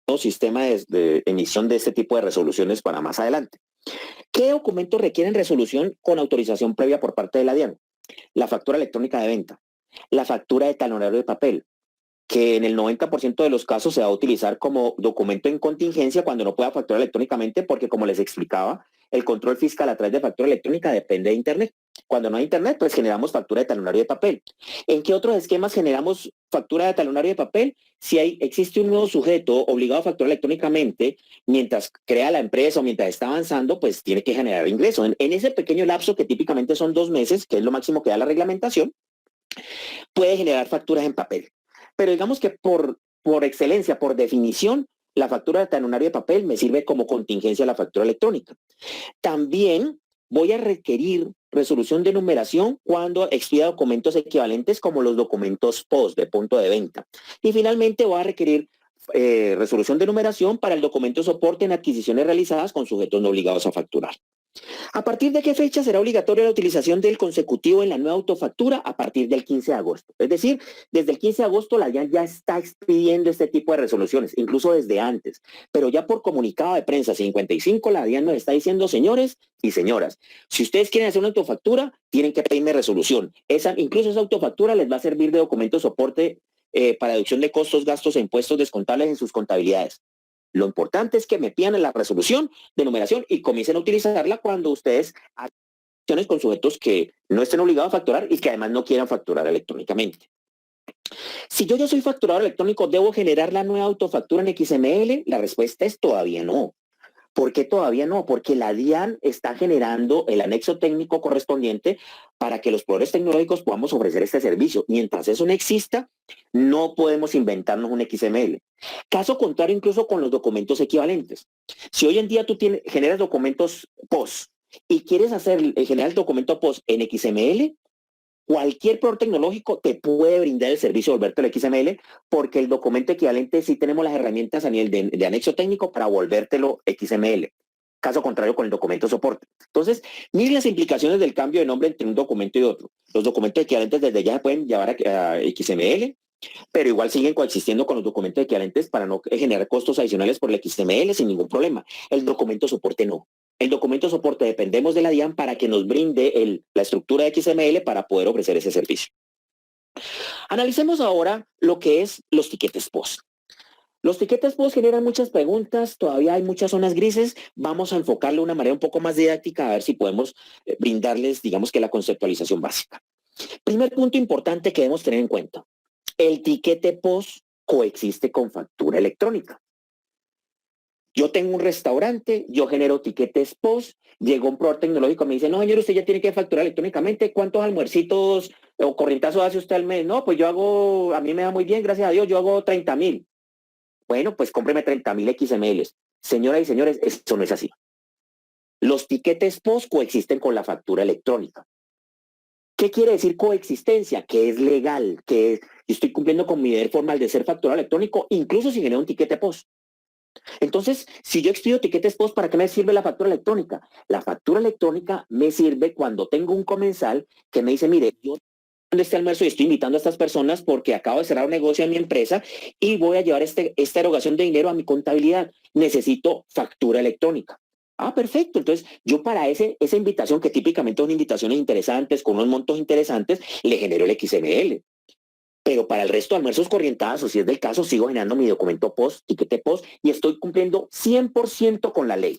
un sistema de emisión de este tipo de resoluciones para más adelante. ¿Qué documentos requieren resolución con autorización previa por parte de la DIAN? La factura electrónica de venta, la factura de talonario de papel, que en el 90% de los casos se va a utilizar como documento en contingencia cuando no pueda facturar electrónicamente, porque como les explicaba, el control fiscal a través de factura electrónica depende de Internet. Cuando no hay Internet, pues generamos factura de talonario de papel. ¿En qué otros esquemas generamos factura de talonario de papel? Si existe un nuevo sujeto obligado a facturar electrónicamente, mientras crea la empresa o mientras está avanzando, pues tiene que generar ingreso. En ese pequeño lapso, que típicamente son 2 meses, que es lo máximo que da la reglamentación, puede generar facturas en papel. Pero digamos que por excelencia, por definición, la factura de talonario de papel me sirve como contingencia a la factura electrónica. También voy a requerir resolución de numeración cuando expida documentos equivalentes como los documentos POS de punto de venta. Y finalmente voy a requerir resolución de numeración para el documento soporte en adquisiciones realizadas con sujetos no obligados a facturar. ¿A partir de qué fecha será obligatoria la utilización del consecutivo en la nueva autofactura? A partir del 15 de agosto. Es decir, desde el 15 de agosto la DIAN ya está expidiendo este tipo de resoluciones, incluso desde antes. Pero ya por comunicado de prensa 55, la DIAN nos está diciendo, señores y señoras, si ustedes quieren hacer una autofactura, tienen que pedirme resolución. Incluso esa autofactura les va a servir de documento de soporte para deducción de costos, gastos e impuestos descontables en sus contabilidades. Lo importante es que me pidan la resolución de numeración y comiencen a utilizarla cuando ustedes hagan acciones con sujetos que no estén obligados a facturar y que además no quieran facturar electrónicamente. Si yo ya soy facturador electrónico, ¿debo generar la nueva autofactura en XML? La respuesta es todavía no. ¿Por qué todavía no? Porque la DIAN está generando el anexo técnico correspondiente para que los proveedores tecnológicos podamos ofrecer este servicio. Mientras eso no exista, no podemos inventarnos un XML. Caso contrario, incluso con los documentos equivalentes. Si hoy en día tú generas documentos POS y quieres generar el documento POS en XML, cualquier proveedor tecnológico te puede brindar el servicio de volverte el XML, porque el documento equivalente sí tenemos las herramientas a nivel de anexo técnico para volvértelo XML. Caso contrario con el documento soporte. Entonces, miren las implicaciones del cambio de nombre entre un documento y otro. Los documentos equivalentes desde ya se pueden llevar a XML, pero igual siguen coexistiendo con los documentos equivalentes para no generar costos adicionales por el XML sin ningún problema. El documento soporte no. El documento soporte dependemos de la DIAN para que nos brinde la estructura de XML para poder ofrecer ese servicio. Analicemos ahora lo que es los tiquetes POS. Los tiquetes POS generan muchas preguntas, todavía hay muchas zonas grises. Vamos a enfocarlo de una manera un poco más didáctica a ver si podemos brindarles, digamos que la conceptualización básica. Primer punto importante que debemos tener en cuenta. El tiquete POS coexiste con factura electrónica. Yo tengo un restaurante, yo genero tiquetes POS, llegó un proveedor tecnológico, me dice, no, señor, usted ya tiene que facturar electrónicamente, ¿cuántos almuercitos o corrientazos hace usted al mes? No, pues yo hago, a mí me da muy bien, gracias a Dios, yo hago 30,000. Bueno, pues cómpreme 30,000 XMLs. Señoras y señores, eso no es así. Los tiquetes POS coexisten con la factura electrónica. ¿Qué quiere decir coexistencia? Que es legal, que yo estoy cumpliendo con mi deber formal de ser facturado electrónico, incluso si genero un tiquete POS. Entonces, si yo expido tiquetes POS, ¿para qué me sirve la factura electrónica? La factura electrónica me sirve cuando tengo un comensal que me dice, mire, yo en este almuerzo y estoy invitando a estas personas porque acabo de cerrar un negocio en mi empresa y voy a llevar esta erogación de dinero a mi contabilidad. Necesito factura electrónica. Ah, perfecto. Entonces, yo para esa invitación, que típicamente son invitaciones interesantes, con unos montos interesantes, le genero el XML. Pero para el resto de almuerzos corrientazos, si es del caso, sigo generando mi documento POS, tiquete POS, y estoy cumpliendo 100% con la ley.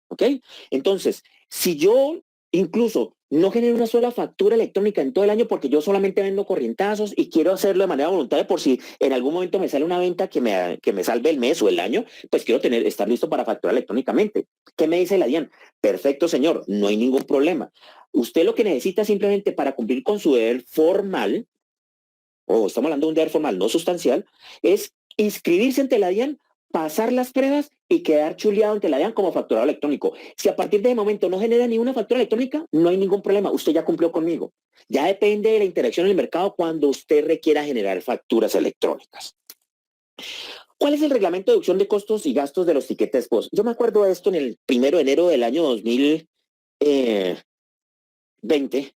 ¿Ok? Entonces, si yo incluso no genero una sola factura electrónica en todo el año porque yo solamente vendo corrientazos y quiero hacerlo de manera voluntaria por si en algún momento me sale una venta que me salve el mes o el año, pues quiero estar listo para facturar electrónicamente. ¿Qué me dice la DIAN? Perfecto, señor, no hay ningún problema. Usted lo que necesita simplemente para cumplir con su deber formal, estamos hablando de un deber formal no sustancial, es inscribirse ante la DIAN, pasar las pruebas y quedar chuleado ante la DIAN como facturado electrónico. Si a partir de ese momento no genera ninguna factura electrónica, no hay ningún problema, usted ya cumplió conmigo. Ya depende de la interacción en el mercado cuando usted requiera generar facturas electrónicas. ¿Cuál es el reglamento de deducción de costos y gastos de los tiquetes POS? Yo me acuerdo de esto en el 1 de enero del año 2020,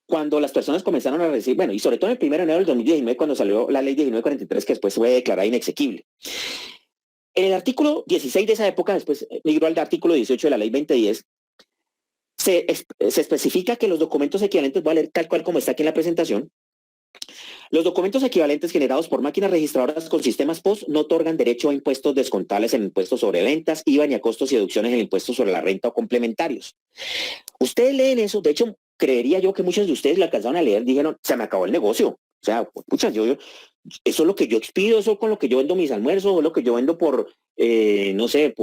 cuando las personas comenzaron a recibir, bueno, y sobre todo en el 1 de enero del 2019, cuando salió la ley 1943, que después fue declarada inexequible. En el artículo 16 de esa época, después migró al artículo 18 de la ley 2010, se especifica que los documentos equivalentes, voy a leer tal cual como está aquí en la presentación, los documentos equivalentes generados por máquinas registradoras con sistemas POS no otorgan derecho a impuestos descontables en impuestos sobre ventas, IVA ni a costos y deducciones en el impuesto sobre la renta o complementarios. Ustedes leen eso, de hecho, creería yo que muchos de ustedes lo alcanzaron a leer, dijeron, se me acabó el negocio. O sea, pucha, eso es lo que yo expido, eso es con lo que yo vendo mis almuerzos, lo que yo vendo por, no sé,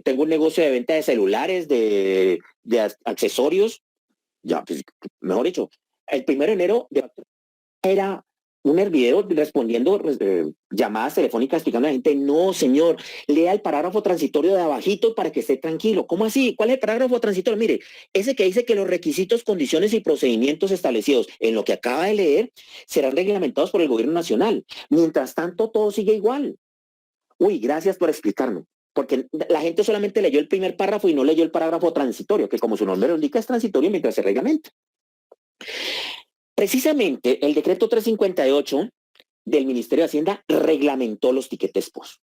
tengo un negocio de venta de celulares, de accesorios. Ya, pues, mejor dicho, el 1 de enero era un video respondiendo llamadas telefónicas explicando a la gente, no, señor, lea el parágrafo transitorio de abajito para que esté tranquilo. ¿Cómo así? ¿Cuál es el parágrafo transitorio? Mire, ese que dice que los requisitos, condiciones y procedimientos establecidos en lo que acaba de leer serán reglamentados por el gobierno nacional. Mientras tanto, todo sigue igual. Uy, gracias por explicarme. porque la gente solamente leyó el primer párrafo y no leyó el parágrafo transitorio, que como su nombre lo indica es transitorio mientras se reglamenta. Precisamente el decreto 358 del Ministerio de Hacienda reglamentó los tiquetes POS.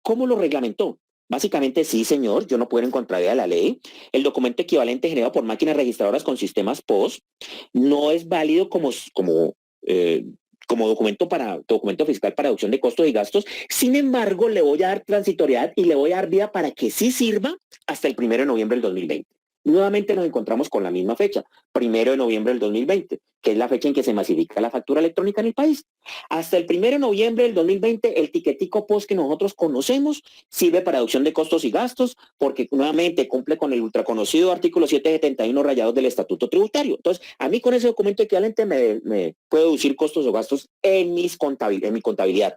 ¿Cómo lo reglamentó? Básicamente, sí, señor, yo no puedo ir en contravía de la ley. El documento equivalente generado por máquinas registradoras con sistemas POS no es válido como documento fiscal para deducción de costos y gastos. Sin embargo, le voy a dar transitoriedad y le voy a dar vía para que sí sirva hasta el 1 de noviembre del 2020. Nuevamente nos encontramos con la misma fecha, 1 de noviembre del 2020, que es la fecha en que se masifica la factura electrónica en el país. Hasta el 1 de noviembre del 2020, el tiquetico POS que nosotros conocemos sirve para deducción de costos y gastos, porque nuevamente cumple con el ultraconocido artículo 771 rayados del Estatuto Tributario. Entonces, a mí con ese documento equivalente me puedo deducir costos o gastos en mi contabilidad.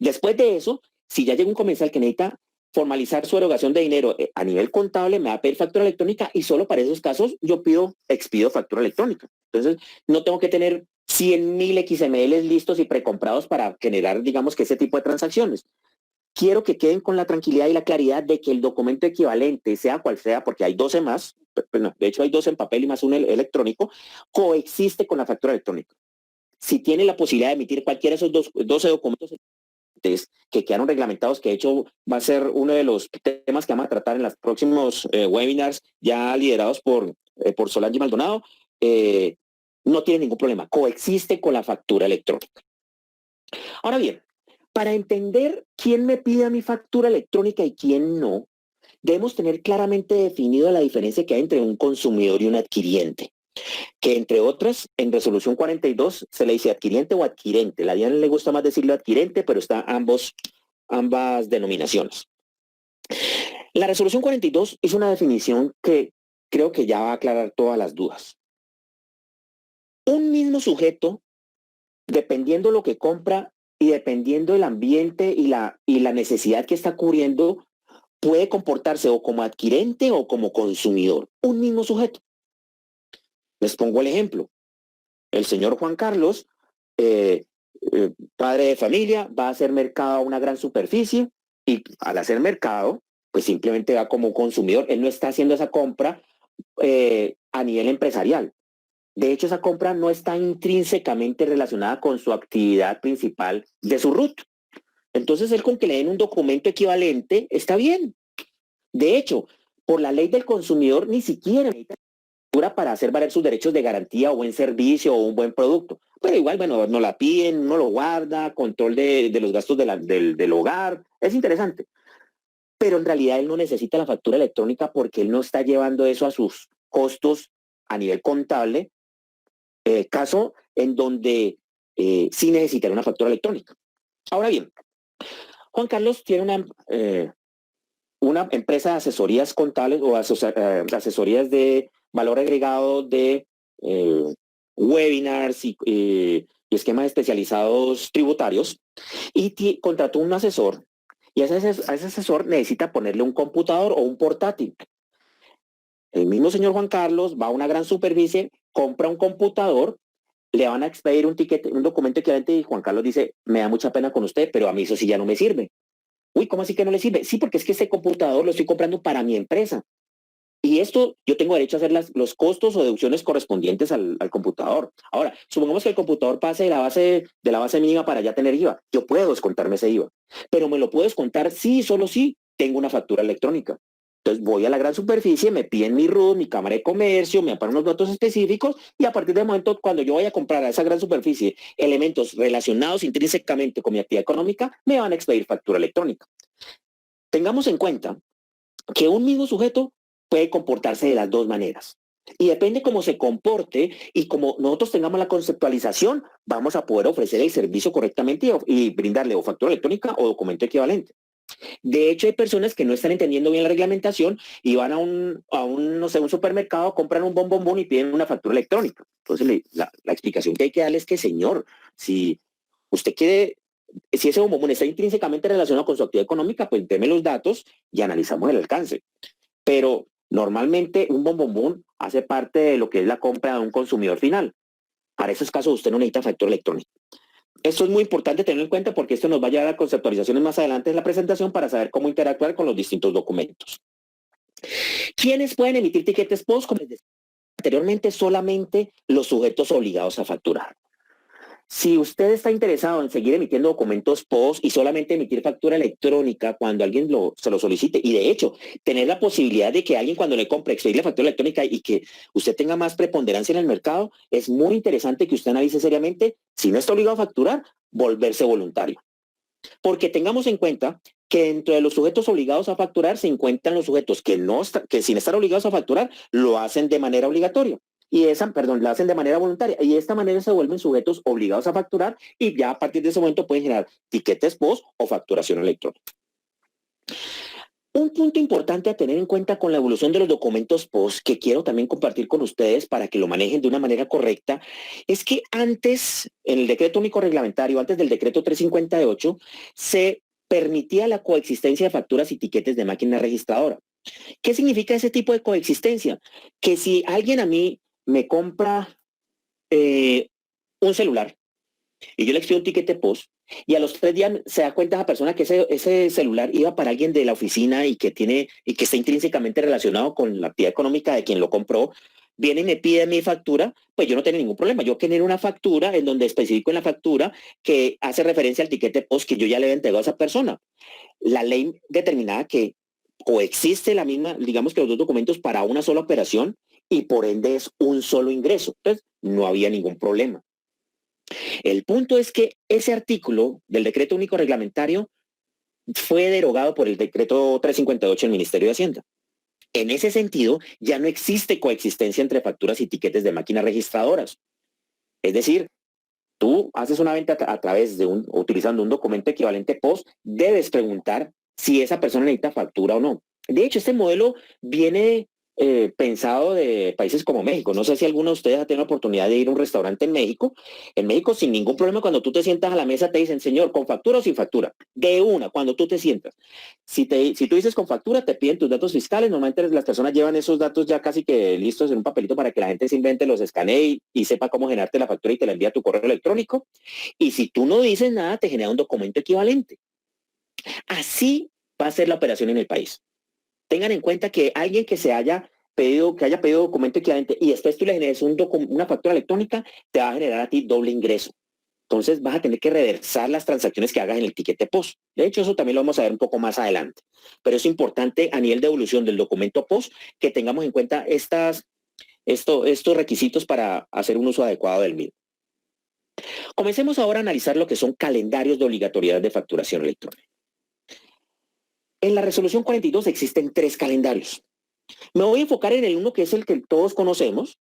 Después de eso, si ya llega un comensal que necesita formalizar su erogación de dinero a nivel contable, me va a pedir factura electrónica y solo para esos casos yo expido factura electrónica. Entonces, no tengo que tener 100.000 XML listos y precomprados para generar, digamos, que ese tipo de transacciones. Quiero que queden con la tranquilidad y la claridad de que el documento equivalente, sea cual sea, porque hay 12 más, de hecho hay 2 en papel y más uno electrónico, coexiste con la factura electrónica. Si tiene la posibilidad de emitir cualquiera de esos 12 documentos que quedaron reglamentados, que de hecho va a ser uno de los temas que vamos a tratar en los próximos webinars ya liderados por Solange Maldonado, no tiene ningún problema, coexiste con la factura electrónica. Ahora bien, para entender quién me pide mi factura electrónica y quién no, debemos tener claramente definido la diferencia que hay entre un consumidor y un adquiriente, que entre otras, en resolución 42 se le dice adquiriente o adquirente. La DIAN le gusta más decirlo adquirente, pero está ambas denominaciones. La resolución 42 es una definición que creo que ya va a aclarar todas las dudas. Un mismo sujeto, dependiendo lo que compra y dependiendo del ambiente y la necesidad que está cubriendo, puede comportarse o como adquirente o como consumidor. Un mismo sujeto. Les pongo el ejemplo. El señor Juan Carlos, padre de familia, va a hacer mercado a una gran superficie y al hacer mercado, pues simplemente va como consumidor. Él no está haciendo esa compra a nivel empresarial. De hecho, esa compra no está intrínsecamente relacionada con su actividad principal de su RUT. Entonces, él con que le den un documento equivalente está bien. De hecho, por la ley del consumidor ni siquiera necesita para hacer valer sus derechos de garantía o buen servicio o un buen producto. Pero igual, bueno, no la piden, no lo guarda, control de los gastos del hogar. Es interesante. Pero en realidad él no necesita la factura electrónica porque él no está llevando eso a sus costos a nivel contable, caso en donde sí necesitaría una factura electrónica. Ahora bien, Juan Carlos tiene una empresa de asesorías contables o asesorías de valor agregado de webinars y esquemas especializados tributarios y contrató un asesor y a ese asesor necesita ponerle un computador o un portátil. El mismo señor Juan Carlos va a una gran superficie, compra un computador, le van a expedir un documento equivalente y Juan Carlos dice, me da mucha pena con usted, pero a mí eso sí ya no me sirve. Uy, ¿cómo así que no le sirve? Sí, porque es que este computador lo estoy comprando para mi empresa. Y esto yo tengo derecho a hacer los costos o deducciones correspondientes al computador. Ahora, supongamos que el computador pase de la base mínima para ya tener IVA. Yo puedo descontarme ese IVA, pero me lo puedo descontar sí, solo si tengo una factura electrónica. Entonces voy a la gran superficie, me piden mi RUT, mi cámara de comercio, me amparan unos datos específicos y a partir del momento cuando yo vaya a comprar a esa gran superficie elementos relacionados intrínsecamente con mi actividad económica, me van a expedir factura electrónica. Tengamos en cuenta que un mismo sujeto puede comportarse de las dos maneras. Y depende cómo se comporte y como nosotros tengamos la conceptualización, vamos a poder ofrecer el servicio correctamente y brindarle o factura electrónica o documento equivalente. De hecho, hay personas que no están entendiendo bien la reglamentación y van a un supermercado, compran un bombón y piden una factura electrónica. Entonces, la explicación que hay que darle es que, señor, si usted quiere, si ese bombón está intrínsecamente relacionado con su actividad económica, pues deme los datos y analizamos el alcance. Pero normalmente un bombón hace parte de lo que es la compra de un consumidor final. Para esos casos usted no necesita factura electrónica. Esto es muy importante tenerlo en cuenta porque esto nos va a llevar a conceptualizaciones más adelante en la presentación para saber cómo interactuar con los distintos documentos. ¿Quiénes pueden emitir tiquetes POS? Como les decía anteriormente, solamente los sujetos obligados a facturar. Si usted está interesado en seguir emitiendo documentos POS y solamente emitir factura electrónica cuando alguien se lo solicite, y de hecho, tener la posibilidad de que alguien cuando le compre expedir la factura electrónica y que usted tenga más preponderancia en el mercado, es muy interesante que usted analice seriamente, si no está obligado a facturar, volverse voluntario. Porque tengamos en cuenta que dentro de los sujetos obligados a facturar se encuentran los sujetos que sin estar obligados a facturar lo hacen de manera obligatoria. La hacen de manera voluntaria y de esta manera se vuelven sujetos obligados a facturar y ya a partir de ese momento pueden generar tiquetes POS o facturación electrónica. Un punto importante a tener en cuenta con la evolución de los documentos POS que quiero también compartir con ustedes para que lo manejen de una manera correcta es que antes, en el decreto único reglamentario, antes del decreto 358, se permitía la coexistencia de facturas y tiquetes de máquina registradora. ¿Qué significa ese tipo de coexistencia? Que si alguien a mí me compra un celular y yo le expido un tiquete POS y a los 3 días se da cuenta esa persona que ese celular iba para alguien de la oficina y que está intrínsecamente relacionado con la actividad económica de quien lo compró, viene y me pide mi factura, pues yo no tengo ningún problema. Yo genero una factura en donde especifico en la factura que hace referencia al tiquete POS que yo ya le he entregado a esa persona. La ley determinaba que coexiste la misma, digamos que los dos documentos para una sola operación y por ende es un solo ingreso. Entonces, no había ningún problema. El punto es que ese artículo del decreto único reglamentario fue derogado por el decreto 358 del Ministerio de Hacienda. En ese sentido, ya no existe coexistencia entre facturas y tiquetes de máquinas registradoras. Es decir, tú haces una venta a través de utilizando un documento equivalente POS, debes preguntar si esa persona necesita factura o no. De hecho, este modelo viene pensado de países como México. No sé si alguno de ustedes ha tenido la oportunidad de ir a un restaurante en México. En México, sin ningún problema, cuando tú te sientas a la mesa, te dicen, señor, ¿con factura o sin factura? De una, cuando tú te sientas. Si tú dices con factura, te piden tus datos fiscales. Normalmente las personas llevan esos datos ya casi que listos en un papelito para que la gente simplemente los escanee y sepa cómo generarte la factura y te la envía a tu correo electrónico. Y si tú no dices nada, te genera un documento equivalente. Así va a ser la operación en el país. Tengan en cuenta que alguien que haya pedido documento equivalente y después tú le generes una factura electrónica, te va a generar a ti doble ingreso. Entonces vas a tener que reversar las transacciones que hagas en el tiquete POS. De hecho, eso también lo vamos a ver un poco más adelante. Pero es importante a nivel de evolución del documento POS que tengamos en cuenta estos requisitos para hacer un uso adecuado del mismo. Comencemos ahora a analizar lo que son calendarios de obligatoriedad de facturación electrónica. En la resolución 42 existen 3 calendarios. Me voy a enfocar en el uno que es el que todos conocemos.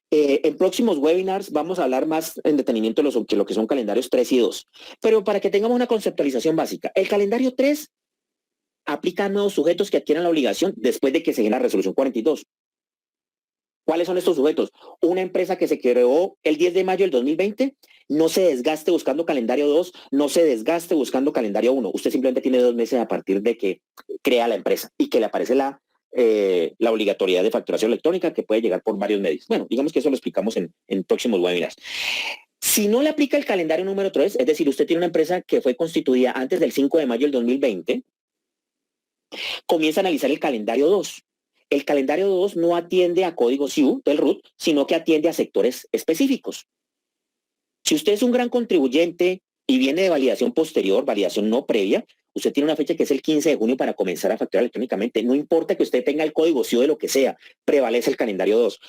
En próximos webinars vamos a hablar más en detenimiento de lo que son calendarios 3 y 2. Pero para que tengamos una conceptualización básica, el calendario 3 aplica a nuevos sujetos que adquieran la obligación después de que se genere la resolución 42. ¿Cuáles son estos sujetos? Una empresa que se creó el 10 de mayo del 2020, no se desgaste buscando calendario 2, no se desgaste buscando calendario 1. Usted simplemente tiene 2 meses a partir de que crea la empresa y que le aparece la obligatoriedad de facturación electrónica que puede llegar por varios medios. Bueno, digamos que eso lo explicamos en próximos webinars. Si no le aplica el calendario número 3, es decir, usted tiene una empresa que fue constituida antes del 5 de mayo del 2020, comienza a analizar el calendario 2. El calendario 2 no atiende a código SIU del RUT, sino que atiende a sectores específicos. Si usted es un gran contribuyente y viene de validación posterior, validación no previa, usted tiene una fecha que es el 15 de junio para comenzar a facturar electrónicamente. No importa que usted tenga el código SIU de lo que sea, prevalece el calendario 2.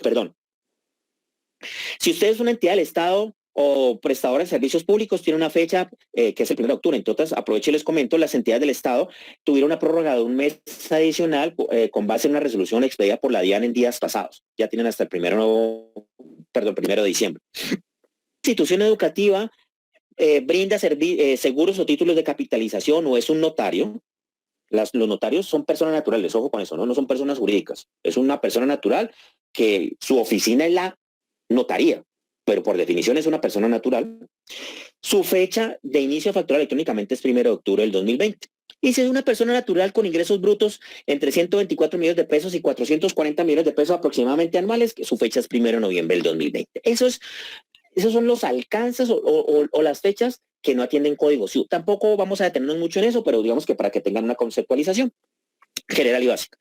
Perdón. Si usted es una entidad del Estado o prestadora de servicios públicos, tiene una fecha que es el 1 de octubre. Entonces, aprovecho y les comento, las entidades del Estado tuvieron una prórroga de un mes adicional con base en una resolución expedida por la DIAN en días pasados. Ya tienen hasta el 1 de diciembre. Institución educativa brinda seguros o títulos de capitalización o es un notario. Los notarios son personas naturales, ojo con eso, no son personas jurídicas. Es una persona natural que su oficina es la notaría, pero por definición es una persona natural. Su fecha de inicio a facturar electrónicamente es 1 de octubre del 2020. Y si es una persona natural con ingresos brutos entre 124 millones de pesos y 440 millones de pesos aproximadamente anuales, su fecha es 1 de noviembre del 2020. Eso es Esos son los alcances o las fechas que no atienden código SIU. Tampoco vamos a detenernos mucho en eso, pero digamos que para que tengan una conceptualización general y básica.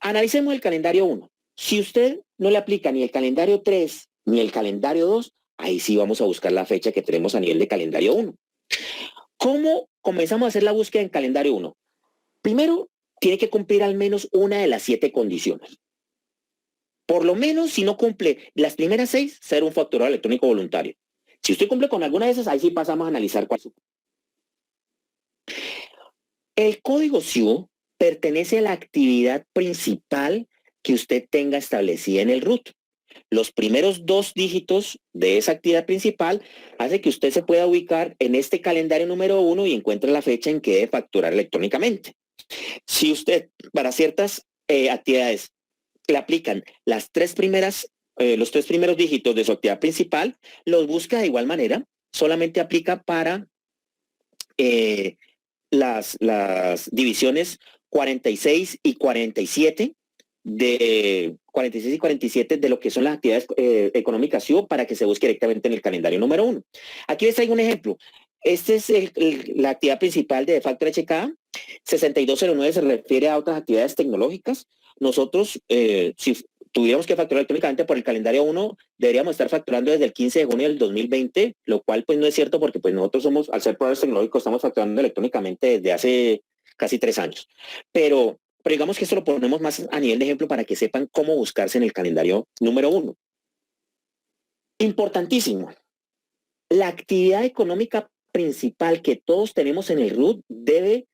Analicemos el calendario 1. Si usted no le aplica ni el calendario 3 ni el calendario 2, ahí sí vamos a buscar la fecha que tenemos a nivel de calendario 1. ¿Cómo comenzamos a hacer la búsqueda en calendario 1? Primero, tiene que cumplir al menos una de las 7 condiciones. Por lo menos, si no cumple las primeras 6, ser un facturador electrónico voluntario. Si usted cumple con alguna de esas, ahí sí pasamos a analizar cuál. El código SIU pertenece a la actividad principal que usted tenga establecida en el RUT. Los primeros 2 dígitos de esa actividad principal hace que usted se pueda ubicar en este calendario número 1 y encuentre la fecha en que debe facturar electrónicamente. Si usted para ciertas actividades le aplican los 3 primeros dígitos de su actividad principal, los busca de igual manera, solamente aplica para las divisiones 46 y 47 de 46 y 47 de lo que son las actividades económicas SIU para que se busque directamente en el calendario número 1. Aquí les traigo un ejemplo. Este es la actividad principal de Factor HK. 6209 se refiere a otras actividades tecnológicas. Nosotros, si tuviéramos que facturar electrónicamente por el calendario 1, deberíamos estar facturando desde el 15 de junio del 2020, lo cual pues no es cierto porque pues nosotros somos, al ser proveedores tecnológicos, estamos facturando electrónicamente desde hace casi 3 años. Pero digamos que esto lo ponemos más a nivel de ejemplo para que sepan cómo buscarse en el calendario número 1. Importantísimo. La actividad económica principal que todos tenemos en el RUT debe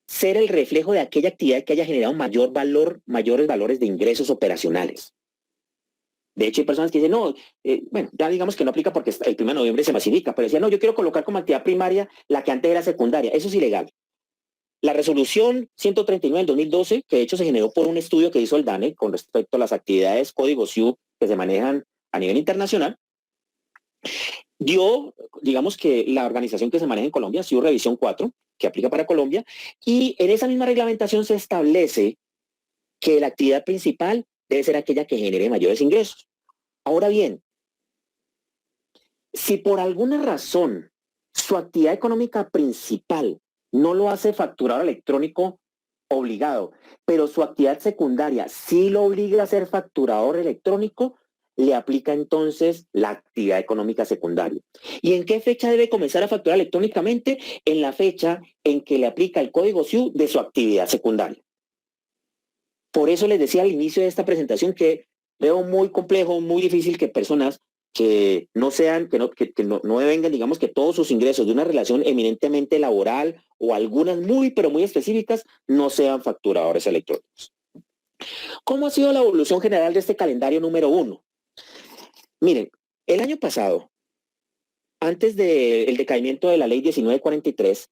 ser el reflejo de aquella actividad que haya generado mayores valores de ingresos operacionales. De hecho, hay personas que dicen, no, bueno, ya digamos que no aplica porque el 1 de noviembre se masifica, pero decían, no, yo quiero colocar como actividad primaria la que antes era secundaria. Eso es ilegal. La resolución 139 del 2012, que de hecho se generó por un estudio que hizo el DANE con respecto a las actividades código SIU que se manejan a nivel internacional, dio, digamos que la organización que se maneja en Colombia, SIU Revisión 4, que aplica para Colombia, y en esa misma reglamentación se establece que la actividad principal debe ser aquella que genere mayores ingresos. Ahora bien, si por alguna razón su actividad económica principal no lo hace facturador electrónico obligado, pero su actividad secundaria sí lo obliga a ser facturador electrónico, le aplica entonces la actividad económica secundaria. ¿Y en qué fecha debe comenzar a facturar electrónicamente? En la fecha en que le aplica el código SIU de su actividad secundaria. Por eso les decía al inicio de esta presentación que veo muy complejo, muy difícil que personas que no devengan, digamos que todos sus ingresos de una relación eminentemente laboral o algunas pero muy específicas, no sean facturadores electrónicos. ¿Cómo ha sido la evolución general de este calendario número 1? Miren, el año pasado, antes del decaimiento de la ley 1943,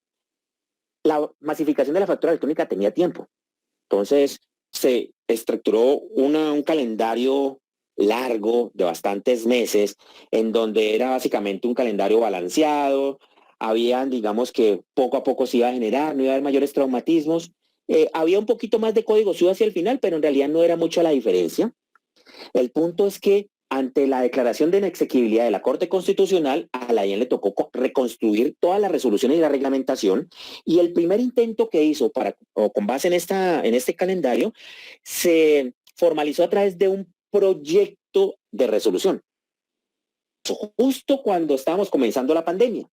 la masificación de la factura electrónica tenía tiempo. Entonces, se estructuró un calendario largo de bastantes meses, en donde era básicamente un calendario balanceado, habían, digamos que poco a poco se iba a generar, no iba a haber mayores traumatismos, había un poquito más de código SIU hacia el final, pero en realidad no era mucho la diferencia. El punto es que ante la declaración de inexequibilidad de la Corte Constitucional, a la DIAN le tocó reconstruir todas las resoluciones y la reglamentación, y el primer intento que hizo con base en este calendario se formalizó a través de un proyecto de resolución, justo cuando estábamos comenzando la pandemia.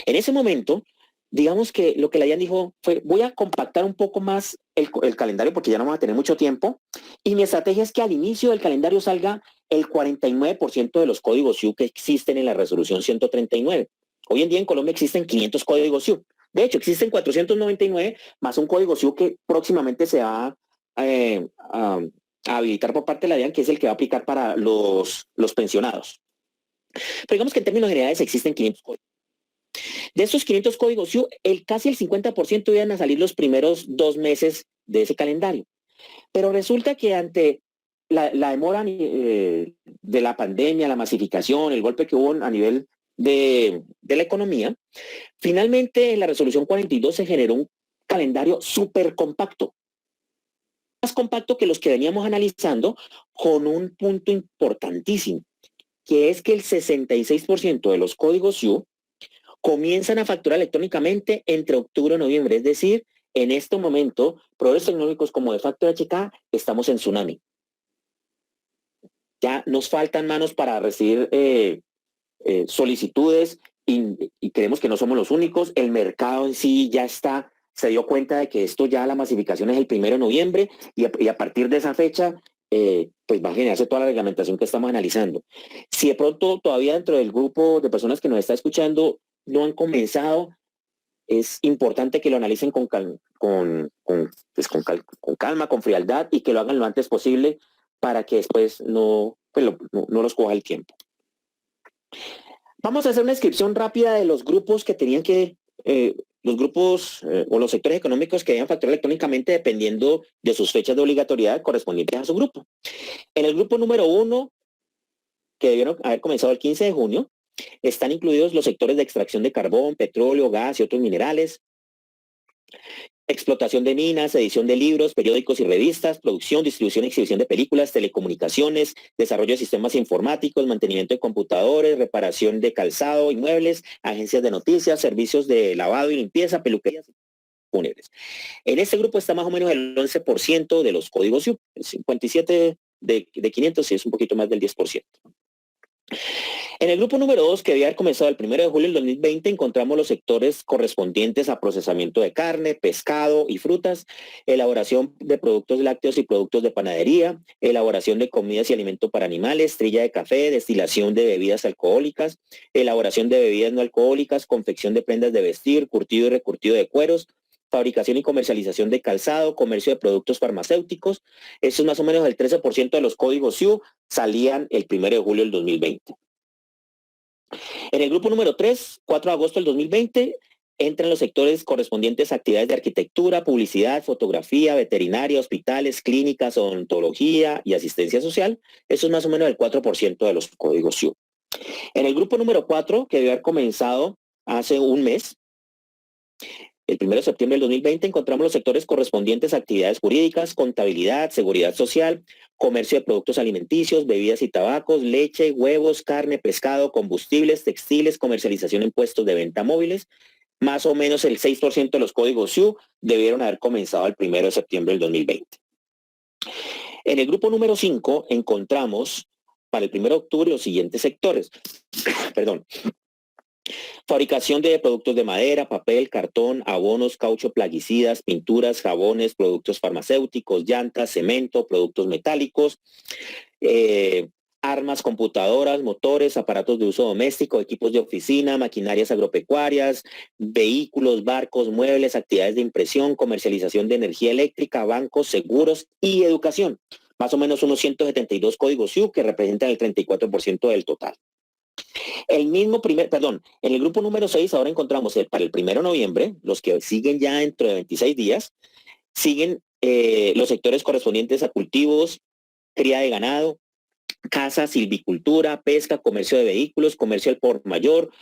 En ese momento, digamos que lo que la DIAN dijo fue, voy a compactar un poco más el calendario porque ya no vamos a tener mucho tiempo, y mi estrategia es que al inicio del calendario salga el 49% de los códigos SIU que existen en la resolución 139. Hoy en día en Colombia existen 500 códigos SIU. De hecho, existen 499 más un código SIU que próximamente se va a habilitar por parte de la DIAN, que es el que va a aplicar para los pensionados. Pero digamos que en términos generales existen 500 códigos. De estos 500 códigos SIU, casi el 50% iban a salir los primeros 2 meses de ese calendario. Pero resulta que ante la demora de la pandemia, la masificación, el golpe que hubo a nivel de la economía, finalmente en la resolución 42 se generó un calendario súper compacto. Más compacto que los que veníamos analizando, con un punto importantísimo. que es que el 66% de los códigos SIU comienzan a facturar electrónicamente entre octubre y noviembre. Es decir, en este momento, proveedores tecnológicos como de Factor HK, estamos en tsunami. Ya nos faltan manos para recibir solicitudes y creemos que no somos los únicos. El mercado en sí ya se dio cuenta de que esto ya la masificación es el 1 de noviembre y a partir de esa fecha pues va a generarse toda la reglamentación que estamos analizando. Si de pronto todavía dentro del grupo de personas que nos está escuchando no han comenzado, es importante que lo analicen con calma, con frialdad y que lo hagan lo antes posible para que después no los coja el tiempo. Vamos a hacer una descripción rápida de los grupos que tenían que, los grupos o los sectores económicos que debían facturar electrónicamente dependiendo de sus fechas de obligatoriedad correspondientes a su grupo. En el grupo número 1, que debieron haber comenzado el 15 de junio, están incluidos los sectores de extracción de carbón, petróleo, gas y otros minerales, explotación de minas, edición de libros, periódicos y revistas, producción, distribución y exhibición de películas, telecomunicaciones, desarrollo de sistemas informáticos, mantenimiento de computadores, reparación de calzado y muebles, agencias de noticias, servicios de lavado y limpieza, peluquerías y fúnebres. En este grupo está más o menos el 11% de los códigos SIU, el 57 de 500 y es un poquito más del 10%. En el grupo número 2, que debía haber comenzado el 1 de julio del 2020, encontramos los sectores correspondientes a procesamiento de carne, pescado y frutas, elaboración de productos lácteos y productos de panadería, elaboración de comidas y alimentos para animales, trilla de café, destilación de bebidas alcohólicas, elaboración de bebidas no alcohólicas, confección de prendas de vestir, curtido y recurtido de cueros, fabricación y comercialización de calzado, comercio de productos farmacéuticos. Eso es más o menos el 13% de los códigos SIU salían el 1 de julio del 2020. En el grupo número 3, 4 de agosto del 2020, entran los sectores correspondientes a actividades de arquitectura, publicidad, fotografía, veterinaria, hospitales, clínicas, odontología y asistencia social. Eso es más o menos el 4% de los códigos SIU. En el grupo número 4, que debe haber comenzado hace un mes, el 1 de septiembre del 2020, encontramos los sectores correspondientes a actividades jurídicas, contabilidad, seguridad social, comercio de productos alimenticios, bebidas y tabacos, leche, huevos, carne, pescado, combustibles, textiles, comercialización en puestos de venta móviles. Más o menos el 6% de los códigos SIU debieron haber comenzado el 1 de septiembre del 2020. En el grupo número 5 encontramos para el 1 de octubre los siguientes sectores. Perdón. Fabricación de productos de madera, papel, cartón, abonos, caucho, plaguicidas, pinturas, jabones, productos farmacéuticos, llantas, cemento, productos metálicos, armas, computadoras, motores, aparatos de uso doméstico, equipos de oficina, maquinarias agropecuarias, vehículos, barcos, muebles, actividades de impresión, comercialización de energía eléctrica, bancos, seguros y educación. Más o menos unos 172 códigos SIU que representan el 34% del total. En el grupo número 6 ahora encontramos para el 1 de noviembre, los que siguen ya dentro de 26 días, siguen los sectores correspondientes a cultivos, cría de ganado, caza, silvicultura, pesca, comercio de vehículos, comercio al por mayor,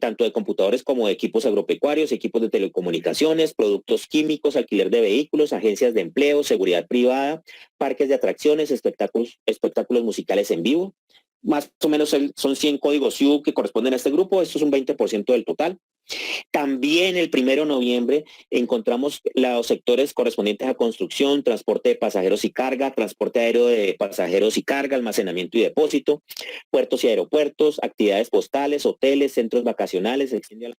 tanto de computadores como de equipos agropecuarios, equipos de telecomunicaciones, productos químicos, alquiler de vehículos, agencias de empleo, seguridad privada, parques de atracciones, espectáculos musicales en vivo. Más o menos son 100 códigos SIU que corresponden a este grupo, esto es un 20% del total. También el 1 de noviembre encontramos los sectores correspondientes a construcción, transporte de pasajeros y carga, transporte aéreo de pasajeros y carga, almacenamiento y depósito, puertos y aeropuertos, actividades postales, hoteles, centros vacacionales, expendio de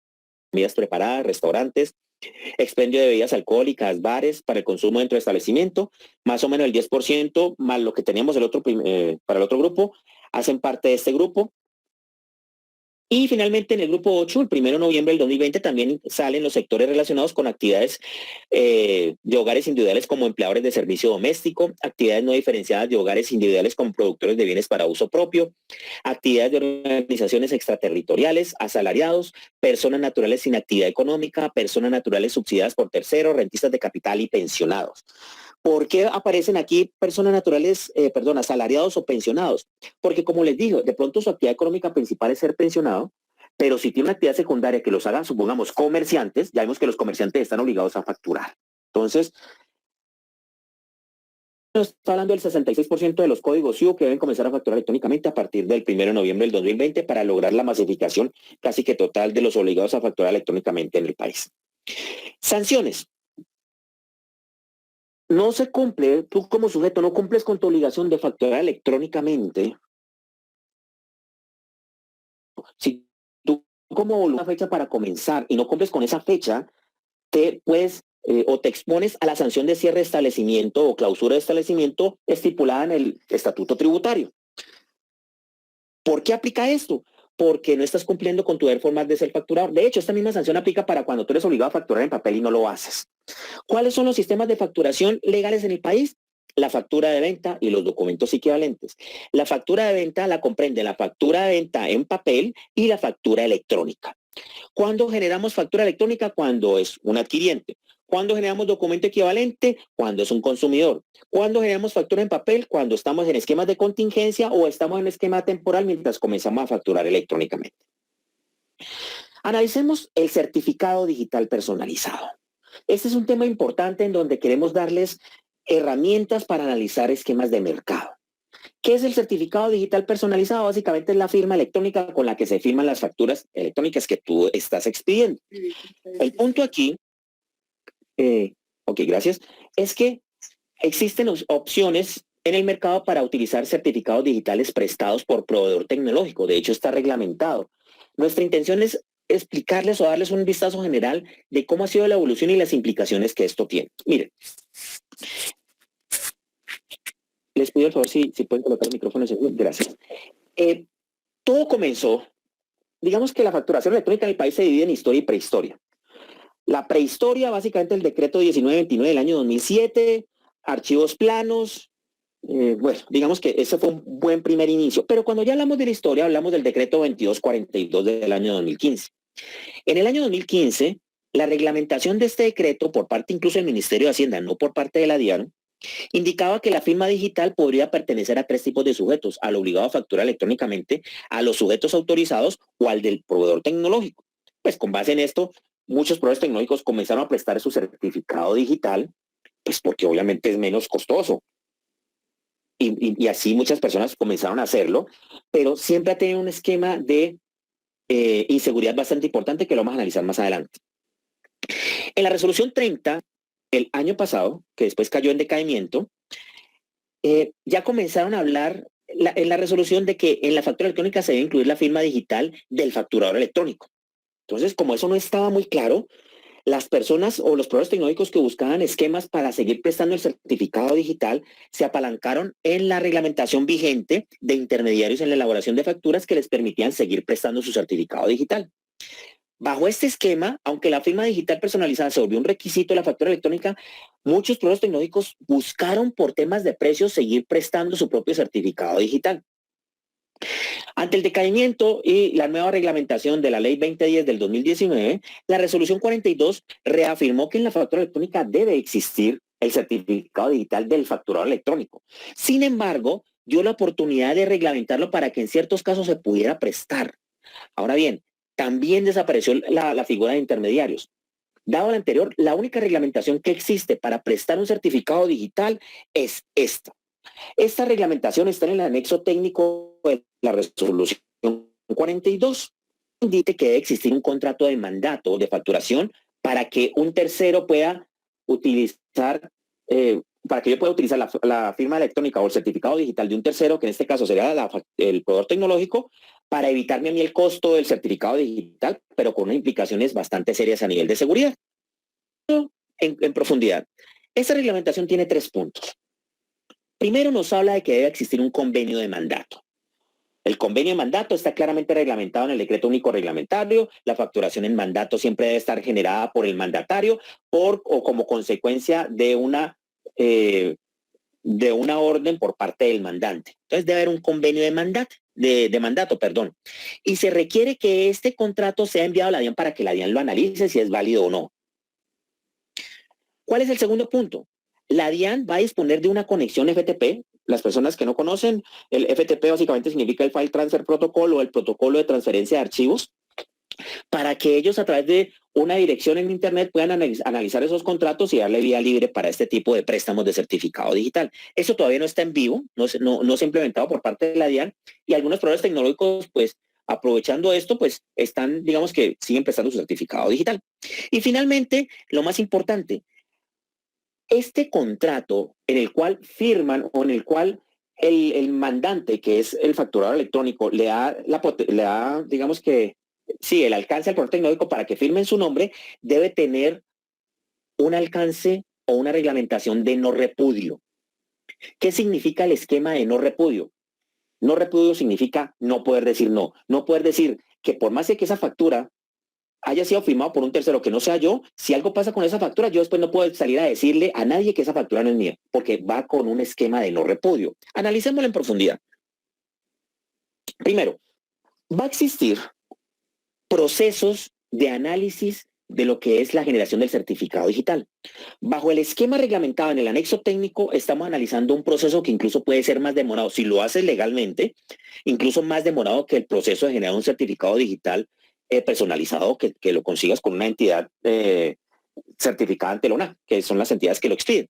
comidas preparadas, restaurantes, expendio de bebidas alcohólicas, bares para el consumo dentro del establecimiento, más o menos el 10% más lo que teníamos para el otro grupo, hacen parte de este grupo. Y finalmente en el grupo 8, el 1 de noviembre del 2020, también salen los sectores relacionados con actividades de hogares individuales como empleadores de servicio doméstico, actividades no diferenciadas de hogares individuales como productores de bienes para uso propio, actividades de organizaciones extraterritoriales, asalariados, personas naturales sin actividad económica, personas naturales subsidiadas por terceros, rentistas de capital y pensionados. ¿Por qué aparecen aquí personas naturales, asalariados o pensionados? Porque como les digo, de pronto su actividad económica principal es ser pensionado, pero si tiene una actividad secundaria que los hagan, supongamos, comerciantes, ya vemos que los comerciantes están obligados a facturar. Entonces, está hablando del 66% de los códigos SIU que deben comenzar a facturar electrónicamente a partir del 1 de noviembre del 2020 para lograr la masificación casi que total de los obligados a facturar electrónicamente en el país. Sanciones. No se cumple, tú como sujeto no cumples con tu obligación de facturar electrónicamente. Si tú como una fecha para comenzar y no cumples con esa fecha, te puedes o te expones a la sanción de cierre de establecimiento o clausura de establecimiento estipulada en el estatuto tributario. ¿Por qué aplica esto? Porque no estás cumpliendo con tu deber formal de ser facturador. De hecho, esta misma sanción aplica para cuando tú eres obligado a facturar en papel y no lo haces. ¿Cuáles son los sistemas de facturación legales en el país? La factura de venta y los documentos equivalentes. La factura de venta la comprende la factura de venta en papel y la factura electrónica. ¿Cuándo generamos factura electrónica? Cuando es un adquiriente. ¿Cuándo generamos documento equivalente? Cuando es un consumidor. ¿Cuándo generamos factura en papel? Cuando estamos en esquemas de contingencia o estamos en esquema temporal mientras comenzamos a facturar electrónicamente. Analicemos el certificado digital personalizado. Este es un tema importante en donde queremos darles herramientas para analizar esquemas de mercado. ¿Qué es el certificado digital personalizado? Básicamente es la firma electrónica con la que se firman las facturas electrónicas que tú estás expidiendo. El punto aquí, gracias, es que existen opciones en el mercado para utilizar certificados digitales prestados por proveedor tecnológico. De hecho, está reglamentado. Nuestra intención es explicarles o darles un vistazo general de cómo ha sido la evolución y las implicaciones que esto tiene. Miren. Les pido el favor si pueden colocar el micrófono. Gracias. Todo comenzó, digamos que la facturación electrónica en el país se divide en historia y prehistoria. La prehistoria, básicamente el decreto 1929 del año 2007, archivos planos, bueno, digamos que ese fue un buen primer inicio. Pero cuando ya hablamos de la historia, hablamos del decreto 2242 del año 2015. En el año 2015, la reglamentación de este decreto por parte incluso del Ministerio de Hacienda, no por parte de la DIAN, indicaba que la firma digital podría pertenecer a tres tipos de sujetos: al obligado a facturar electrónicamente, a los sujetos autorizados o al del proveedor tecnológico. Pues con base en esto, muchos proveedores tecnológicos comenzaron a prestar su certificado digital, pues porque obviamente es menos costoso. Y así muchas personas comenzaron a hacerlo, pero siempre ha tenido un esquema de inseguridad bastante importante que lo vamos a analizar más adelante. En la resolución 30, el año pasado, que después cayó en decaimiento, ya comenzaron a hablar en la resolución de que en la factura electrónica se debe incluir la firma digital del facturador electrónico. Entonces, como eso no estaba muy claro, las personas o los proveedores tecnológicos que buscaban esquemas para seguir prestando el certificado digital se apalancaron en la reglamentación vigente de intermediarios en la elaboración de facturas que les permitían seguir prestando su certificado digital. Bajo este esquema, aunque la firma digital personalizada se volvió un requisito de la factura electrónica, muchos proveedores tecnológicos buscaron por temas de precios seguir prestando su propio certificado digital. Ante el decaimiento y la nueva reglamentación de la Ley 2010 del 2019, la Resolución 42 reafirmó que en la factura electrónica debe existir el certificado digital del facturador electrónico. Sin embargo, dio la oportunidad de reglamentarlo para que en ciertos casos se pudiera prestar. Ahora bien, también desapareció la figura de intermediarios. Dado lo anterior, la única reglamentación que existe para prestar un certificado digital es esta. Esta reglamentación está en el anexo técnico de la resolución 42. Indica que debe existir un contrato de mandato de facturación para que un tercero pueda utilizar, para que yo pueda utilizar la firma electrónica o el certificado digital de un tercero, que en este caso sería el proveedor tecnológico, para evitarme a mí el costo del certificado digital, pero con unas implicaciones bastante serias a nivel de seguridad. En profundidad, esta reglamentación tiene 3 puntos. Primero, nos habla de que debe existir un convenio de mandato. El convenio de mandato está claramente reglamentado en el decreto único reglamentario. La facturación en mandato siempre debe estar generada por el mandatario o como consecuencia de una orden por parte del mandante. Entonces debe haber un convenio de mandato, y se requiere que este contrato sea enviado a la DIAN para que la DIAN lo analice si es válido o no. ¿Cuál es el segundo punto? La DIAN va a disponer de una conexión FTP. Las personas que no conocen, el FTP básicamente significa el File Transfer Protocol o el protocolo de transferencia de archivos. para que ellos a través de una dirección en Internet puedan analizar esos contratos y darle vía libre para este tipo de préstamos de certificado digital. Eso todavía no está en vivo, no se ha implementado por parte de la DIAN, y algunos proveedores tecnológicos, pues, aprovechando esto, pues, están, digamos que siguen prestando su certificado digital. Y finalmente, lo más importante, este contrato en el cual firman o en el cual el mandante, que es el facturador electrónico, le da, digamos que, sí, el alcance al proveedor tecnológico para que firmen su nombre, debe tener un alcance o una reglamentación de no repudio. ¿Qué significa el esquema de no repudio? No repudio significa no poder decir no. No poder decir que por más que esa factura haya sido firmado por un tercero que no sea yo, si algo pasa con esa factura, yo después no puedo salir a decirle a nadie que esa factura no es mía, porque va con un esquema de no repudio. Analicémoslo en profundidad. Primero, va a existir procesos de análisis de lo que es la generación del certificado digital. Bajo el esquema reglamentado en el anexo técnico, estamos analizando un proceso que incluso puede ser más demorado, si lo haces legalmente, incluso más demorado que el proceso de generar un certificado digital personalizado que lo consigas con una entidad certificada ante la ONA, que son las entidades que lo expiden.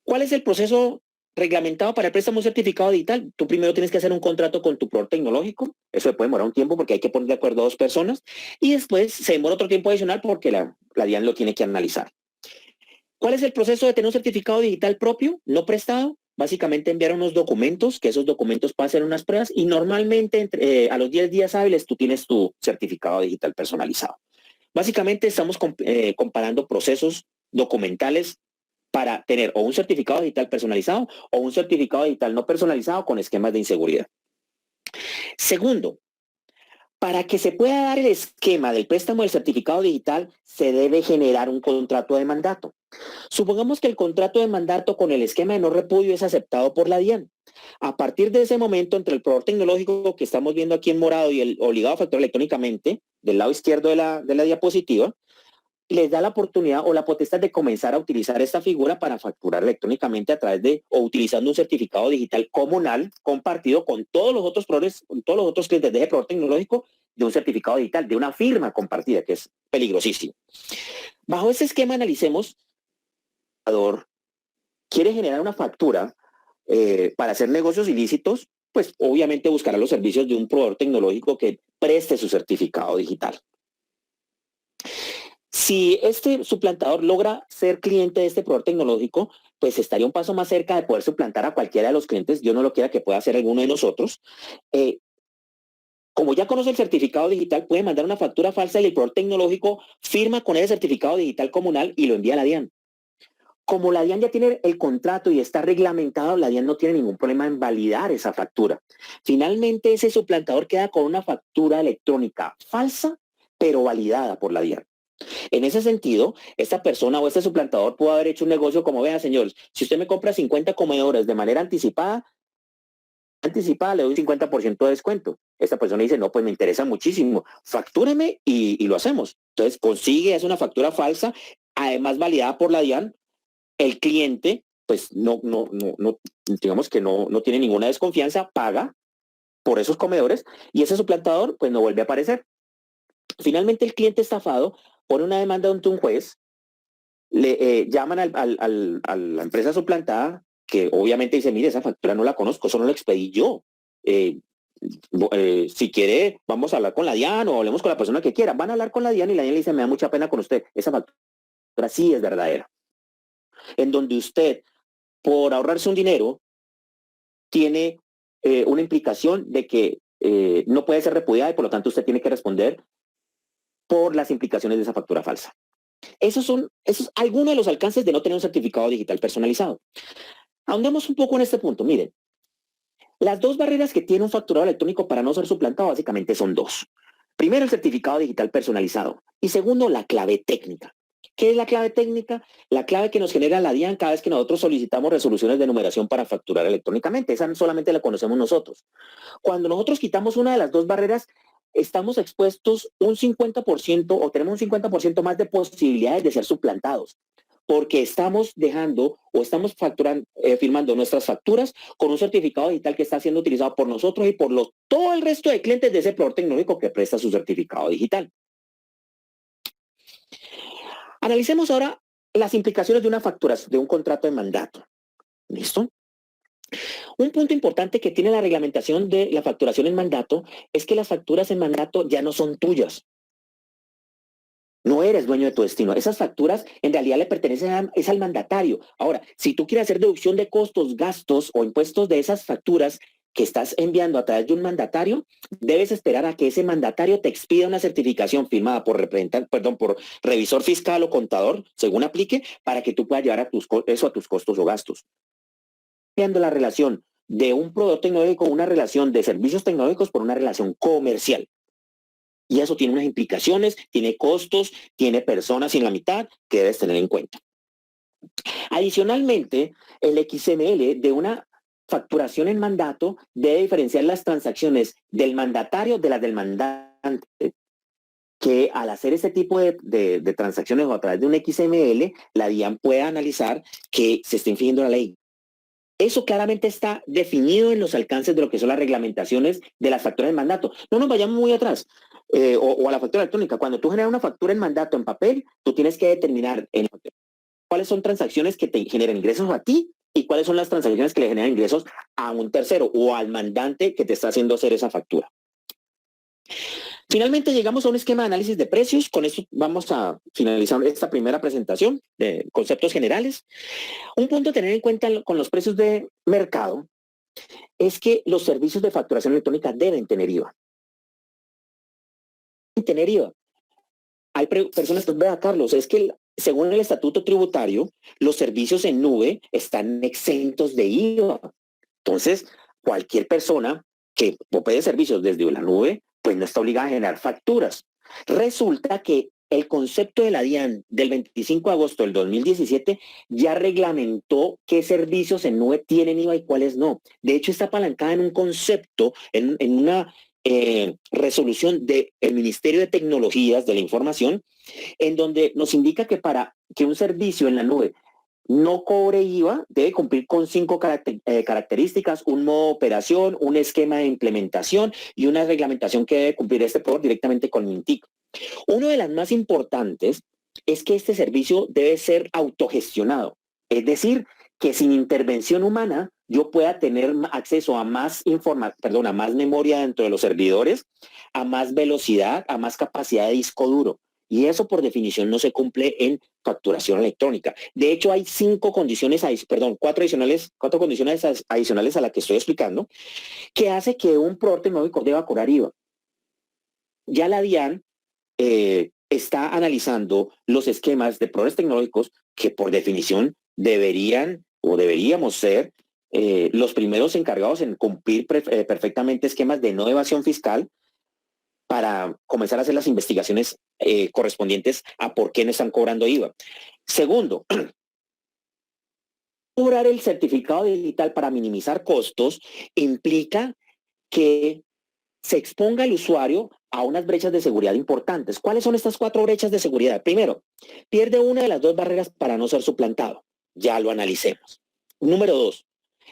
¿Cuál es el proceso reglamentado para el préstamo certificado digital? Tú primero tienes que hacer un contrato con tu proveedor tecnológico, eso puede demorar un tiempo porque hay que poner de acuerdo a dos personas, y después se demora otro tiempo adicional porque la DIAN lo tiene que analizar. ¿Cuál es el proceso de tener un certificado digital propio, no prestado? Básicamente enviar unos documentos, que esos documentos pasen unas pruebas, y normalmente a los 10 días hábiles tú tienes tu certificado digital personalizado. Básicamente estamos comparando procesos documentales para tener o un certificado digital personalizado o un certificado digital no personalizado con esquemas de inseguridad. Segundo, para que se pueda dar el esquema del préstamo del certificado digital, se debe generar un contrato de mandato. Supongamos que el contrato de mandato con el esquema de no repudio es aceptado por la DIAN. A partir de ese momento, entre el proveedor tecnológico que estamos viendo aquí en morado y el obligado a facturar electrónicamente, del lado izquierdo de la diapositiva, les da la oportunidad o la potestad de comenzar a utilizar esta figura para facturar electrónicamente a través de o utilizando un certificado digital comunal compartido con todos los otros proveedores, con todos los otros clientes de ese proveedor tecnológico, de un certificado digital, de una firma compartida, que es peligrosísimo. Bajo este esquema analicemos, el comprador quiere generar una factura para hacer negocios ilícitos, pues obviamente buscará los servicios de un proveedor tecnológico que preste su certificado digital. Si este suplantador logra ser cliente de este proveedor tecnológico, pues estaría un paso más cerca de poder suplantar a cualquiera de los clientes. Dios no lo quiera que pueda ser alguno de nosotros. Como ya conoce el certificado digital, puede mandar una factura falsa y el proveedor tecnológico firma con ese certificado digital comunal y lo envía a la DIAN. Como la DIAN ya tiene el contrato y está reglamentado, la DIAN no tiene ningún problema en validar esa factura. Finalmente, ese suplantador queda con una factura electrónica falsa, pero validada por la DIAN. En ese sentido, esta persona o este suplantador pudo haber hecho un negocio como, vea, señores, si usted me compra 50 comedores de manera anticipada, le doy un 50% de descuento. Esta persona dice, no, pues me interesa muchísimo, factúreme y lo hacemos. Entonces consigue, hace una factura falsa, además validada por la DIAN. El cliente, pues no digamos que no tiene ninguna desconfianza, paga por esos comedores y ese suplantador pues no vuelve a aparecer. Finalmente el cliente estafado pone una demanda ante un juez, le llaman a la empresa suplantada, que obviamente dice, mire, esa factura no la conozco, eso no lo expedí yo. Si quiere, vamos a hablar con la DIAN o hablemos con la persona que quiera. Van a hablar con la DIAN y la DIAN le dice, me da mucha pena con usted, esa factura sí es verdadera. En donde usted, por ahorrarse un dinero, tiene una implicación de que no puede ser repudiada y por lo tanto usted tiene que responder por las implicaciones de esa factura falsa. Esos son algunos de los alcances de no tener un certificado digital personalizado. Ahondemos un poco en este punto. Miren, las dos barreras que tiene un facturado electrónico para no ser suplantado básicamente son dos. Primero, el certificado digital personalizado y segundo, la clave técnica. ¿Qué es la clave técnica? La clave que nos genera la DIAN cada vez que nosotros solicitamos resoluciones de numeración para facturar electrónicamente. Esa solamente la conocemos nosotros. Cuando nosotros quitamos una de las dos barreras, estamos expuestos un 50% o tenemos un 50% más de posibilidades de ser suplantados. porque estamos dejando o estamos firmando nuestras facturas con un certificado digital que está siendo utilizado por nosotros y por todo el resto de clientes de ese proveedor tecnológico que presta su certificado digital. Analicemos ahora las implicaciones de una facturación, de un contrato de mandato. ¿Listo? Un punto importante que tiene la reglamentación de la facturación en mandato es que las facturas en mandato ya no son tuyas. No eres dueño de tu destino. Esas facturas en realidad le pertenecen es al mandatario. Ahora, si tú quieres hacer deducción de costos, gastos o impuestos de esas facturas que estás enviando a través de un mandatario, debes esperar a que ese mandatario te expida una certificación firmada por por revisor fiscal o contador, según aplique, para que tú puedas llevar eso a tus costos o gastos. Cambiando la relación de un proveedor tecnológico, una relación de servicios tecnológicos por una relación comercial. Y eso tiene unas implicaciones, tiene costos, tiene personas en la mitad que debes tener en cuenta. Adicionalmente, el XML de una facturación en mandato debe diferenciar las transacciones del mandatario de las del mandante, que al hacer ese tipo de transacciones o a través de un XML, la DIAN puede analizar que se está infringiendo la ley. Eso claramente está definido en los alcances de lo que son las reglamentaciones de las facturas en mandato. No nos vayamos muy atrás. O a la factura electrónica. Cuando tú generas una factura en mandato en papel, tú tienes que determinar cuáles son transacciones que te generan ingresos a ti y cuáles son las transacciones que le generan ingresos a un tercero o al mandante que te está haciendo hacer esa factura. Finalmente llegamos a un esquema de análisis de precios. Con esto vamos a finalizar esta primera presentación de conceptos generales. Un punto a tener en cuenta con los precios de mercado es que los servicios de facturación electrónica deben tener IVA. Tener IVA. Hay personas que vean, Carlos, es que según el estatuto tributario, los servicios en nube están exentos de IVA. Entonces, cualquier persona que opere servicios desde la nube, pues no está obligada a generar facturas. Resulta que el concepto de la DIAN del 25 de agosto del 2017 ya reglamentó qué servicios en nube tienen IVA y cuáles no. De hecho, está apalancada en un concepto, en una resolución del Ministerio de Tecnologías de la Información, en donde nos indica que para que un servicio en la nube no cobre IVA, debe cumplir con 5 características: un modo de operación, un esquema de implementación y una reglamentación que debe cumplir este proveedor directamente con MINTIC. Una de las más importantes es que este servicio debe ser autogestionado, es decir, que sin intervención humana yo pueda tener acceso a más a más memoria dentro de los servidores, a más velocidad, a más capacidad de disco duro. Y eso por definición no se cumple en facturación electrónica. De hecho, hay 4 condiciones adicionales a la que estoy explicando, que hace que un proveedor tecnológico deba cobrar IVA. Ya la DIAN está analizando los esquemas de proveedores tecnológicos que por definición deberíamos ser los primeros encargados en cumplir perfectamente esquemas de no evasión fiscal para comenzar a hacer las investigaciones correspondientes a por qué no están cobrando IVA. Segundo, cobrar el certificado digital para minimizar costos implica que se exponga el usuario a unas brechas de seguridad importantes. ¿Cuáles son estas 4 brechas de seguridad? Primero, pierde una de las 2 barreras para no ser suplantado. Ya lo analicemos. Número 2,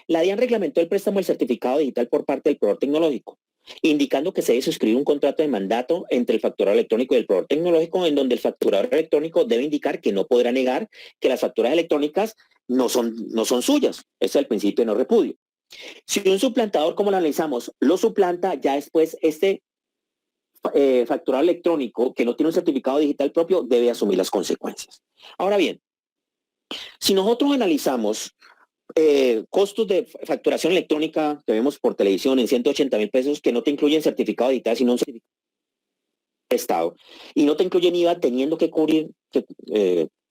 la DIAN reglamentó el préstamo del certificado digital por parte del proveedor tecnológico, indicando que se debe suscribir un contrato de mandato entre el facturador electrónico y el proveedor tecnológico, en donde el facturador electrónico debe indicar que no podrá negar que las facturas electrónicas no son suyas. Ese es el principio de no repudio. Si un suplantador, como lo analizamos, lo suplanta, ya después este facturador electrónico que no tiene un certificado digital propio debe asumir las consecuencias. Ahora bien, si nosotros analizamos costos de facturación electrónica que vemos por televisión en 180,000 pesos, que no te incluyen certificado digital, sino un certificado de Estado, y no te incluyen IVA, teniendo que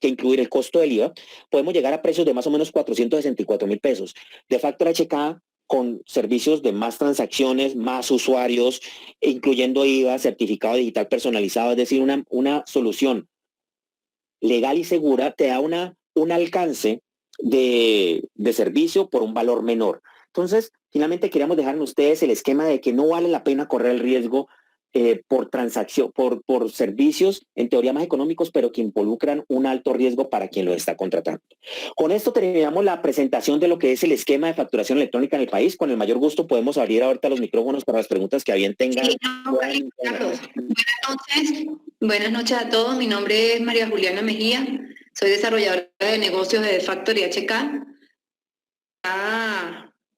incluir el costo del IVA, podemos llegar a precios de más o menos 464,000 pesos. De Factor HK, con servicios de más transacciones, más usuarios, incluyendo IVA, certificado digital personalizado, es decir, una solución legal y segura, te da un alcance de servicio por un valor menor. Entonces, finalmente queríamos dejar en ustedes el esquema de que no vale la pena correr el riesgo por transacción, por servicios en teoría más económicos, pero que involucran un alto riesgo para quien lo está contratando. Con esto terminamos la presentación de lo que es el esquema de facturación electrónica en el país. Con el mayor gusto podemos abrir ahorita los micrófonos para las preguntas que a bien tengan. Sí, no, Carlos. Buenas noches a todos. Mi nombre es María Juliana Mejía. Soy desarrolladora de negocios de Factory HK.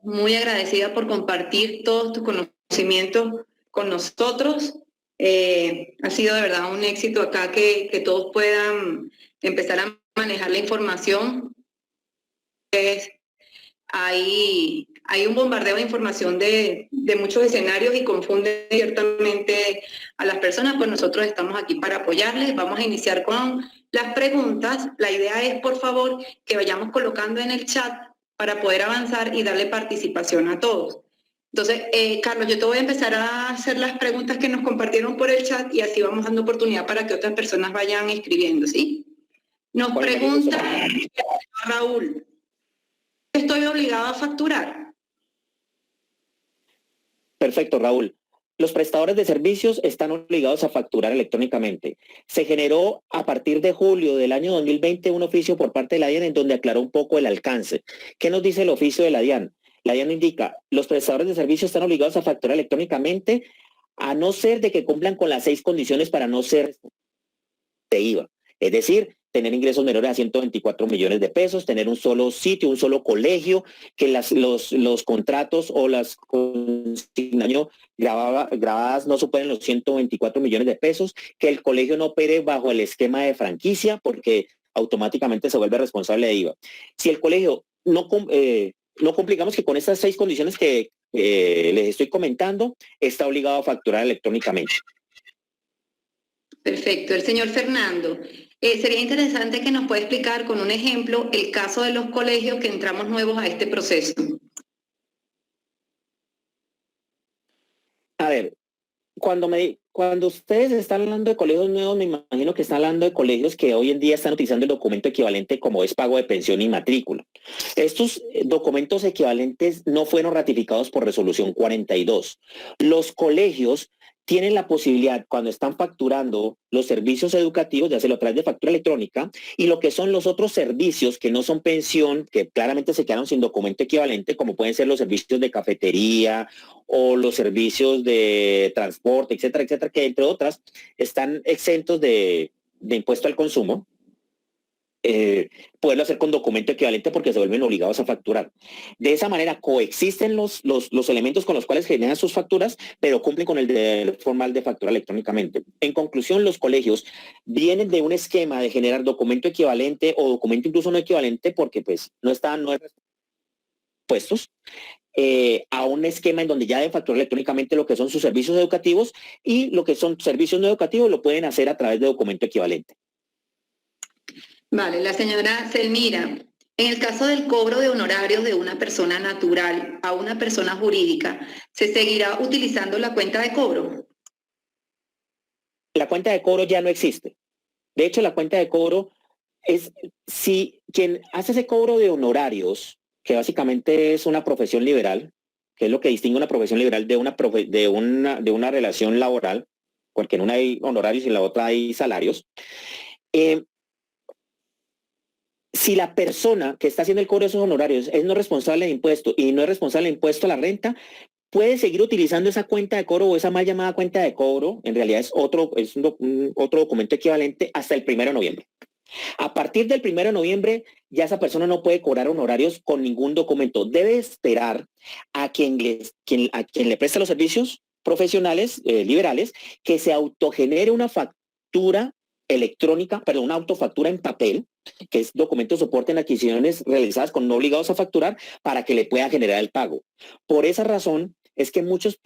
Muy agradecida por compartir todos tus conocimientos con nosotros. Ha sido de verdad un éxito acá que todos puedan empezar a manejar la información. Hay un bombardeo de información de muchos escenarios y confunde ciertamente a las personas, pues nosotros estamos aquí para apoyarles. Vamos a iniciar con las preguntas. La idea es, por favor, que vayamos colocando en el chat para poder avanzar y darle participación a todos. Entonces, Carlos, yo te voy a empezar a hacer las preguntas que nos compartieron por el chat y así vamos dando oportunidad para que otras personas vayan escribiendo, ¿sí? Nos pregunta Raúl, ¿estoy obligado a facturar? Perfecto, Raúl. Los prestadores de servicios están obligados a facturar electrónicamente. Se generó a partir de julio del año 2020 un oficio por parte de la DIAN en donde aclaró un poco el alcance. ¿Qué nos dice el oficio de la DIAN? La DIAN indica, los prestadores de servicios están obligados a facturar electrónicamente a no ser de que cumplan con las 6 condiciones para no ser de IVA. Es decir, tener ingresos menores a 124 millones de pesos, tener un solo sitio, un solo colegio, que los contratos o las consignaciones grabadas no superen los 124 millones de pesos, que el colegio no opere bajo el esquema de franquicia porque automáticamente se vuelve responsable de IVA. Si el colegio no complicamos que con estas 6 condiciones que les estoy comentando, está obligado a facturar electrónicamente. Perfecto. El señor Fernando, sería interesante que nos pueda explicar con un ejemplo el caso de los colegios que entramos nuevos a este proceso. A ver, cuando ustedes están hablando de colegios nuevos, me imagino que están hablando de colegios que hoy en día están utilizando el documento equivalente como es pago de pensión y matrícula. Estos documentos equivalentes no fueron ratificados por resolución 42. Los colegios tienen la posibilidad, cuando están facturando los servicios educativos, de hacerlo a través de factura electrónica, y lo que son los otros servicios que no son pensión, que claramente se quedaron sin documento equivalente, como pueden ser los servicios de cafetería o los servicios de transporte, etcétera, etcétera, que entre otras están exentos de impuesto al consumo, poderlo hacer con documento equivalente porque se vuelven obligados a facturar. De esa manera coexisten los elementos con los cuales generan sus facturas, pero cumplen con el deber formal de facturar electrónicamente. En conclusión, los colegios vienen de un esquema de generar documento equivalente o documento incluso no equivalente porque pues no están puestos a un esquema en donde ya deben facturar electrónicamente lo que son sus servicios educativos y lo que son servicios no educativos lo pueden hacer a través de documento equivalente. Vale, la señora Selmira, en el caso del cobro de honorarios de una persona natural a una persona jurídica, ¿se seguirá utilizando la cuenta de cobro? La cuenta de cobro ya no existe. De hecho, la cuenta de cobro es si quien hace ese cobro de honorarios, que básicamente es una profesión liberal, que es lo que distingue una profesión liberal de una relación laboral, porque en una hay honorarios y en la otra hay salarios. Si la persona que está haciendo el cobro de esos honorarios es no responsable de impuesto y no es responsable de impuesto a la renta, puede seguir utilizando esa cuenta de cobro o esa mal llamada cuenta de cobro, en realidad es otro documento equivalente hasta el 1 de noviembre. A partir del 1 de noviembre, ya esa persona no puede cobrar honorarios con ningún documento. Debe esperar a quien le presta los servicios profesionales liberales que se autogenere una factura electrónica, perdón, una autofactura en papel, que es documento de soporte en adquisiciones realizadas con no obligados a facturar para que le pueda generar el pago. Por esa razón es que muchos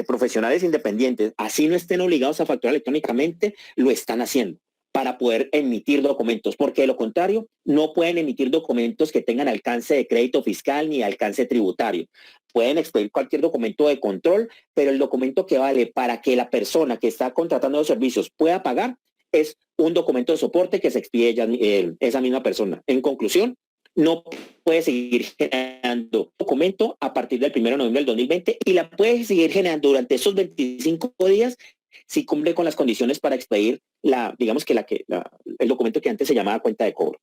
profesionales independientes, así no estén obligados a facturar electrónicamente, lo están haciendo para poder emitir documentos, porque de lo contrario no pueden emitir documentos que tengan alcance de crédito fiscal ni alcance tributario. Pueden expedir cualquier documento de control, pero el documento que vale para que la persona que está contratando los servicios pueda pagar es un documento de soporte que se expide esa misma persona. En conclusión, no puede seguir generando documento a partir del 1 de noviembre del 2020 y la puede seguir generando durante esos 25 días si cumple con las condiciones para expedir el documento que antes se llamaba cuenta de cobro.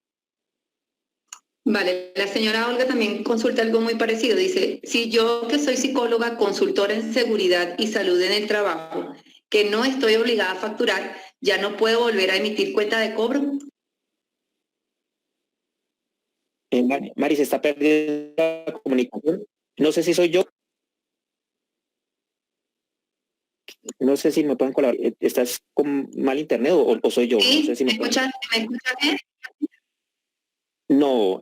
Vale, la señora Olga también consulta algo muy parecido. Dice, si yo que soy psicóloga, consultora en seguridad y salud en el trabajo, que no estoy obligada a facturar, ¿ya no puedo volver a emitir cuenta de cobro? Mari, se está perdiendo la comunicación. No sé si soy yo. No sé si me pueden colaborar. ¿Estás con mal internet o soy yo? Sí, No sé si ¿me me pueden... escuchas bien? No,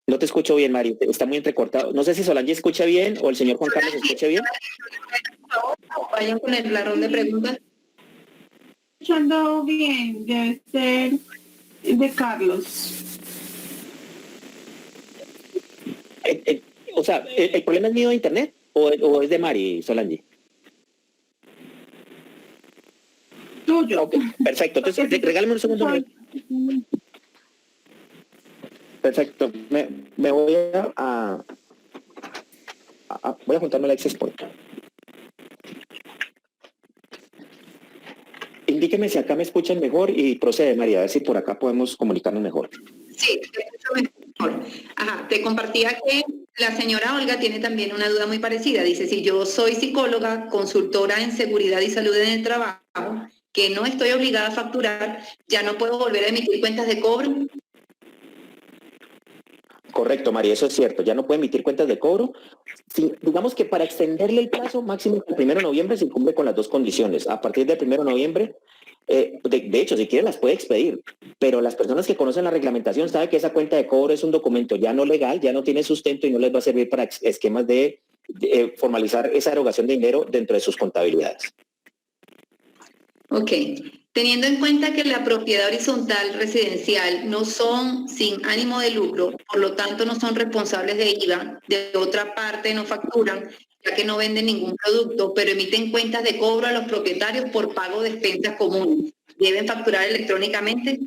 no te escucho bien, Mari. Está muy entrecortado. No sé si Solange escucha bien o el señor Juan Carlos escucha bien. Vayan con el ladrón de preguntas. Escuchando bien, debe ser de Carlos. O sea, ¿el problema es mío de internet o es de Mari, Solange? Tuyo. Okay, perfecto. Entonces, regálame un segundo. Perfecto. Me voy voy a juntarme al Access Point. Indíqueme si acá me escuchan mejor y procede, María, a ver si por acá podemos comunicarnos mejor. Sí, te escucho mejor. Ajá, te compartía que la señora Olga tiene también una duda muy parecida. Dice, si yo soy psicóloga, consultora en seguridad y salud en el trabajo, que no estoy obligada a facturar, ¿ya no puedo volver a emitir cuentas de cobro? Correcto, María, eso es cierto. Ya no puede emitir cuentas de cobro. Sí, digamos que para extenderle el plazo máximo el 1 de noviembre se cumple con las dos condiciones. A partir del 1 de noviembre, de hecho, si quiere las puede expedir, pero las personas que conocen la reglamentación saben que esa cuenta de cobro es un documento ya no legal, ya no tiene sustento y no les va a servir para esquemas de formalizar esa erogación de dinero dentro de sus contabilidades. Ok. Teniendo en cuenta que la propiedad horizontal residencial no son sin ánimo de lucro, por lo tanto no son responsables de IVA, de otra parte no facturan, ya que no venden ningún producto, pero emiten cuentas de cobro a los propietarios por pago de expensas comunes. ¿Deben facturar electrónicamente?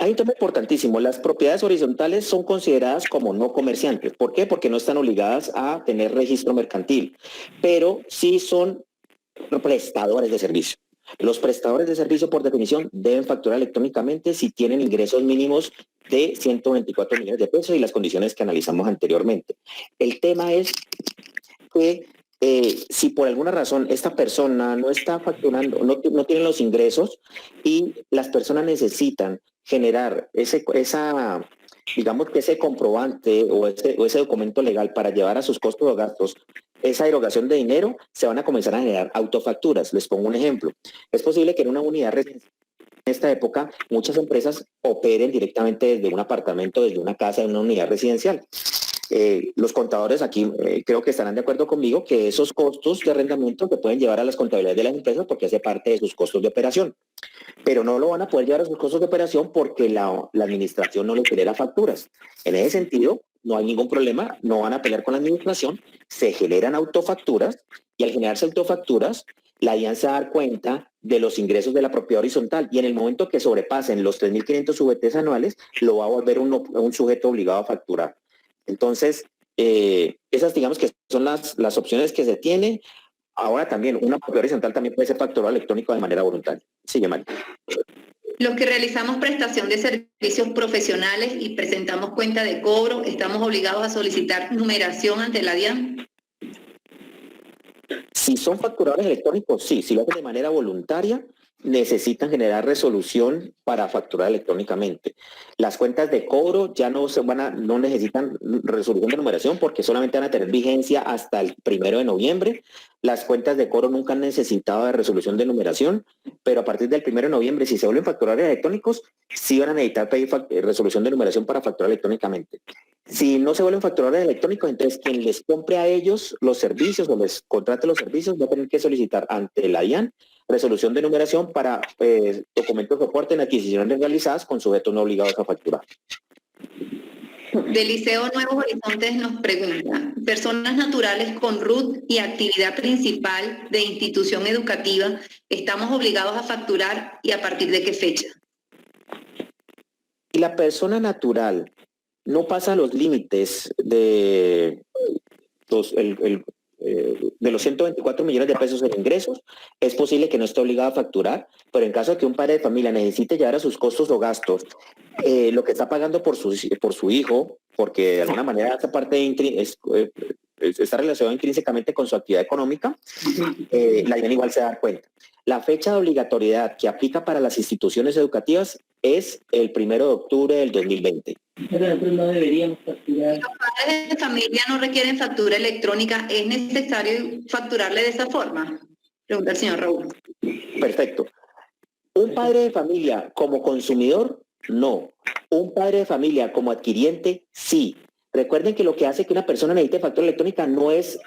Hay un tema importantísimo. Las propiedades horizontales son consideradas como no comerciantes. ¿Por qué? Porque no están obligadas a tener registro mercantil, pero sí son prestadores de servicio. Los prestadores de servicio, por definición, deben facturar electrónicamente si tienen ingresos mínimos de 124 millones de pesos y las condiciones que analizamos anteriormente. El tema es que si por alguna razón esta persona no está facturando, no tiene los ingresos y las personas necesitan generar digamos que ese comprobante o ese documento legal para llevar a sus costos o gastos esa erogación de dinero, se van a comenzar a generar autofacturas. Les pongo un ejemplo. Es posible que en una unidad residencial en esta época muchas empresas operen directamente desde un apartamento, desde una casa, en una unidad residencial. Los contadores aquí creo que estarán de acuerdo conmigo que esos costos de arrendamiento se pueden llevar a las contabilidades de las empresas porque hace parte de sus costos de operación, pero no lo van a poder llevar a sus costos de operación porque la administración no le genera facturas. En ese sentido, no hay ningún problema, no van a pelear con la administración, se generan autofacturas y al generarse autofacturas, la DIAN se va a dar cuenta de los ingresos de la propiedad horizontal y en el momento que sobrepasen los 3.500 VTs anuales, lo va a volver un sujeto obligado a facturar. Entonces, esas digamos que son las opciones que se tienen. Ahora también, una propiedad horizontal también puede ser facturado electrónico de manera voluntaria. Sigue, María. Los que realizamos prestación de servicios profesionales y presentamos cuenta de cobro, ¿estamos obligados a solicitar numeración ante la DIAN? Si son facturadores electrónicos, sí. Si lo hacen de manera voluntaria, necesitan generar resolución para facturar electrónicamente. Las cuentas de cobro ya no necesitan resolución de numeración porque solamente van a tener vigencia hasta el 1 de noviembre. Las cuentas de cobro nunca han necesitado de resolución de numeración, pero a partir del 1 de noviembre, si se vuelven facturadores electrónicos, sí van a necesitar pedir resolución de numeración para facturar electrónicamente. Si no se vuelven facturadores electrónicos, entonces quien les compre a ellos los servicios o les contrate los servicios va a tener que solicitar ante la DIAN resolución de numeración para documentos de soporte en adquisiciones realizadas con sujetos no obligados a facturar. Del Liceo Nuevos Horizontes nos pregunta, personas naturales con RUT y actividad principal de institución educativa, ¿estamos obligados a facturar y a partir de qué fecha? Y la persona natural no pasa los límites de de los 124 millones de pesos en ingresos, es posible que no esté obligado a facturar, pero en caso de que un padre de familia necesite llevar a sus costos o gastos lo que está pagando por su hijo, porque de alguna manera esa parte está relacionada intrínsecamente con su actividad económica, la DIAN igual se da cuenta. La fecha de obligatoriedad que aplica para las instituciones educativas es el 1 de octubre del 2020. Pero nosotros no deberíamos facturar. Los padres de familia no requieren factura electrónica. ¿Es necesario facturarle de esa forma? Pregunta el señor Raúl. Perfecto. Un padre de familia como consumidor, no. Un padre de familia como adquiriente, sí. Recuerden que lo que hace que una persona necesite factura electrónica no es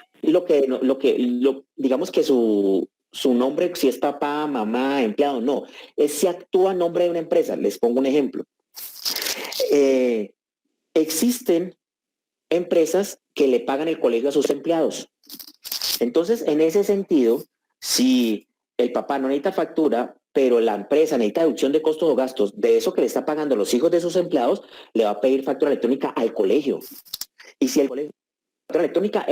digamos que su nombre, si es papá, mamá, empleado, no. Es si actúa a nombre de una empresa. Les pongo un ejemplo. Existen empresas que le pagan el colegio a sus empleados. Entonces, en ese sentido, si el papá no necesita factura, pero la empresa necesita deducción de costos o gastos de eso que le está pagando los hijos de sus empleados, le va a pedir factura electrónica al colegio. Y si el colegio factura electrónica,